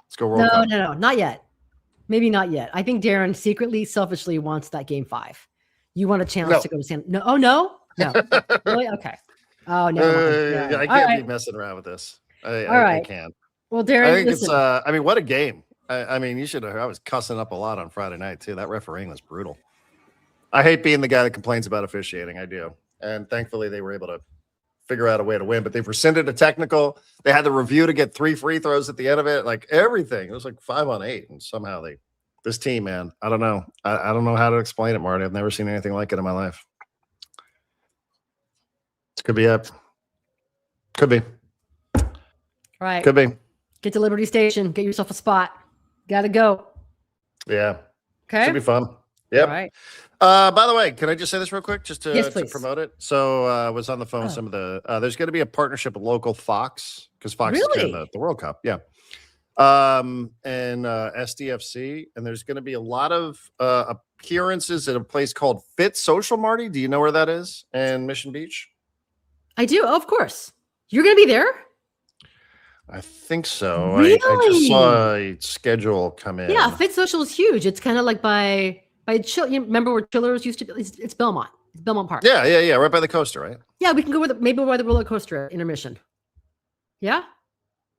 Let's go World Cup. No, not yet. Maybe not yet. I think Darren secretly, selfishly wants that game 5. You want a challenge to go to San? No. Oh no. Really? Okay. Oh no. I can't be messing around with this. I can't. Well, Darren, I think it's. What a game. You should have. I was cussing up a lot on Friday night too. That refereeing was brutal. I hate being the guy that complains about officiating. I do, and thankfully they were able to figure out a way to win. But they've rescinded a technical. They had the review to get 3 free throws at the end of it. Like everything, it was like 5 on 8, and somehow this team, man. I don't know. I don't know how to explain it, Marty. I've never seen anything like it in my life. Could be it. Could be. All right. Could be. Get to Liberty Station. Get yourself a spot. Gotta go. Yeah. Okay. Should be fun. Yep. All right. By the way, can I just say this real quick, just to promote it? So I was on the phone with some of the. There's going to be a partnership with local Fox because Fox is doing the World Cup. Yeah. And SDFC, and there's going to be a lot of appearances at a place called Fit Social. Marty, do you know where that is? In Mission Beach. I do. Oh, of course. You're going to be there? I think so. Really? I just saw a schedule come in. Yeah, Fit Social is huge. It's kind of like by Chill. You remember where Chillers used to be? It's Belmont. It's Belmont Park. Yeah. Right by the coaster, right? Yeah, we can go maybe where the roller coaster intermission. Yeah.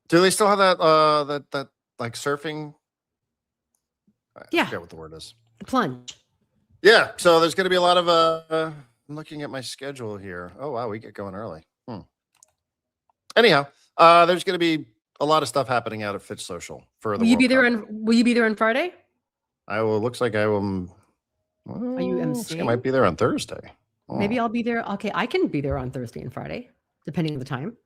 Do they still have that like surfing? I forget what the word is. The plunge. Yeah. So there's going to be a lot of. I'm looking at my schedule here. Oh wow, we get going early. Anyhow, there's going to be a lot of stuff happening out at Fit Social for the. Will you be there on Friday? I will. Looks like I will. Are you MC? I might be there on Thursday. Maybe I'll be there. Okay, I can be there on Thursday and Friday, depending on the time.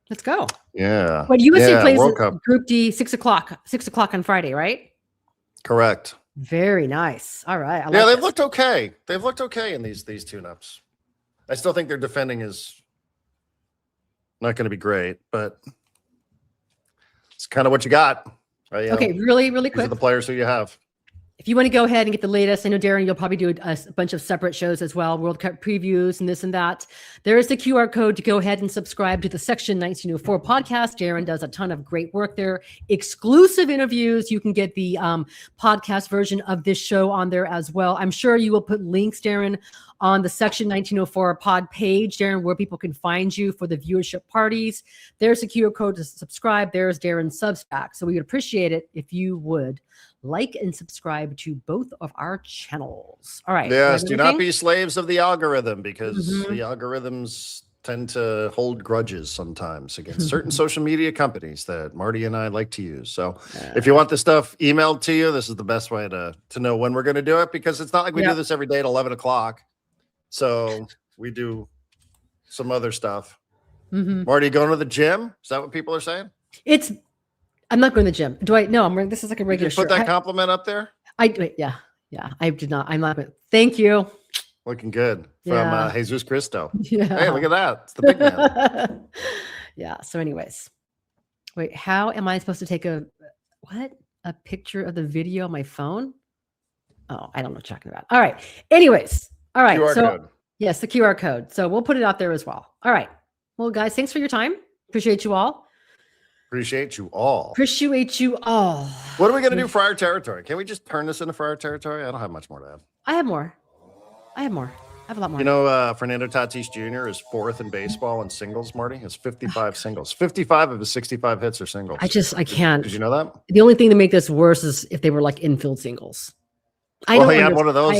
Let's go. Yeah. But USC plays Group D 6 o'clock. 6 o'clock on Friday, right? Correct. Very nice. All right. They've looked okay. They've looked okay in these tune-ups. I still think their defending is not going to be great, but it's kind of what you got. Right? Okay, really, really quick. These are the players who you have. if you want to go ahead and get the latest, I know, Darren, you'll probably do a bunch of separate shows as well, World Cup previews and this and that. There is the QR code to go ahead and subscribe to the Section 1904 podcast. Darren does a ton of great work there. Exclusive interviews. You can get the podcast version of this show on there as well. I'm sure you will put links, Darren, on the Section 1904 pod page, Darren, where people can find you for the viewership parties. There's a QR code to subscribe. There's Darren's Substack. So we would appreciate it if you would like and subscribe to both of our channels. All right. Yes, do not be slaves of the algorithm, because the algorithms tend to hold grudges sometimes against certain social media companies that Marty and I like to use. So if you want this stuff emailed to you, this is the best way to know when we're going to do it, because it's not like we do this every day at 11 o'clock. So we do some other stuff. Marty, going to the gym? Is that what people are saying? I'm not going to the gym. Do I? No, I'm wearing, this is like a regular shirt. Put that compliment up there? Yeah. I did not. I'm not. Thank you. Looking good from Jesus Cristo. Yeah. Hey, look at that. It's the big man. Yeah. So anyways, wait, how am I supposed to take a picture of the video on my phone? Oh, I don't know what you're talking about. All right. Anyways. All right. QR code. Yes, the QR code. So we'll put it out there as well. All right. Well, guys, thanks for your time. Appreciate you all. Appreciate you all. Appreciate you all. What are we going to do for our territory? Can we just turn this into for our territory? I don't have much more to add. I have more. I have a lot more. You know, Fernando Tatis Jr. is 4th in baseball in singles, Marty. He has 55 singles. 55 of his 65 hits are singles. I can't. Did you know that? The only thing to make this worse is if they were like infield singles. He had one of those.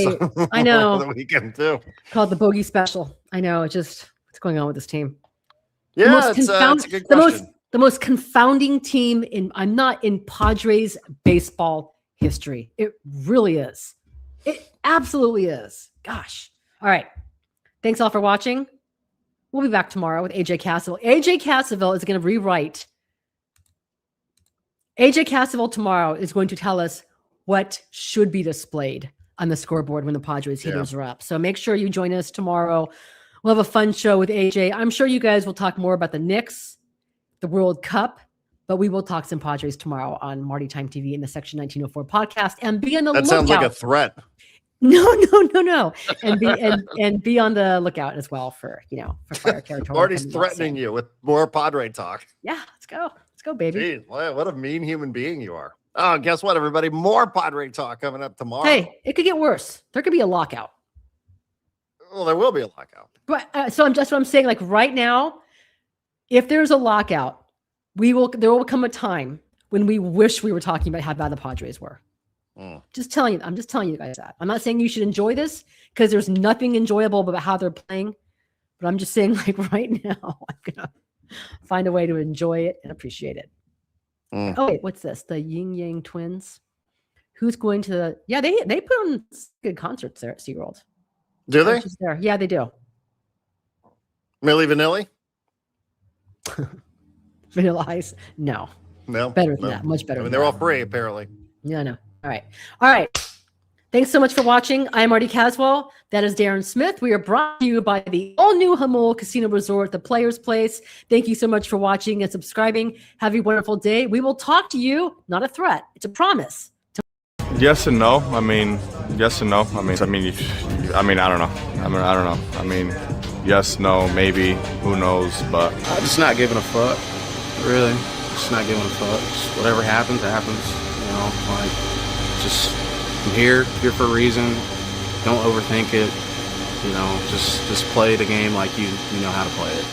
I know. The weekend too. Called the bogey special. I know. What's going on with this team? Yeah, it's a good question. The most confounding team I'm not in Padres baseball history. It really is. It absolutely is. Gosh. All right. Thanks all for watching. We'll be back tomorrow with AJ Cassavell. AJ Cassavell is going to rewrite. AJ Cassavell tomorrow is going to tell us what should be displayed on the scoreboard when the Padres hitters are up. So make sure you join us tomorrow. We'll have a fun show with AJ. I'm sure you guys will talk more about the Knicks, the World Cup, but we will talk some Padres tomorrow on Marty Time TV in the Section 1904 podcast. And be on the lookout. That sounds like a threat. No. And be on the lookout as well for fire territory. Marty's threatening you with more Padre talk. Yeah, let's go. Let's go, baby. Jeez, what a mean human being you are. Oh, guess what, everybody? More Padre talk coming up tomorrow. Hey, it could get worse. There could be a lockout. Well, there will be a lockout. But so what I'm saying, like right now, if there's a lockout, there will come a time when we wish we were talking about how bad the Padres were. I'm just telling you guys that. I'm not saying you should enjoy this, because there's nothing enjoyable about how they're playing. But I'm just saying, like right now, I'm gonna find a way to enjoy it and appreciate it. Oh wait, what's this? The Yin Yang Twins. Who's going to the? Yeah, they put on good concerts there at SeaWorld. Do they? There. Yeah, they do. Milli Vanilli? Vanilla Ice? No. Better than that. Much better. I mean, they're all free apparently. Yeah, no. All right. Thanks so much for watching. I'm Marty Caswell. That is Darren Smith. We are brought to you by the all-new Hamul Casino Resort, the Players Place. Thank you so much for watching and subscribing. Have a wonderful day. We will talk to you. Not a threat. It's a promise. Yes and no. I mean, yes and no. I mean, I don't know. I mean, yes, no, maybe. Who knows? But I'm just not giving a fuck. Really, just not giving a fuck. Just whatever happens, happens. Just I'm here for a reason. Don't overthink it. Just play the game like you know how to play it.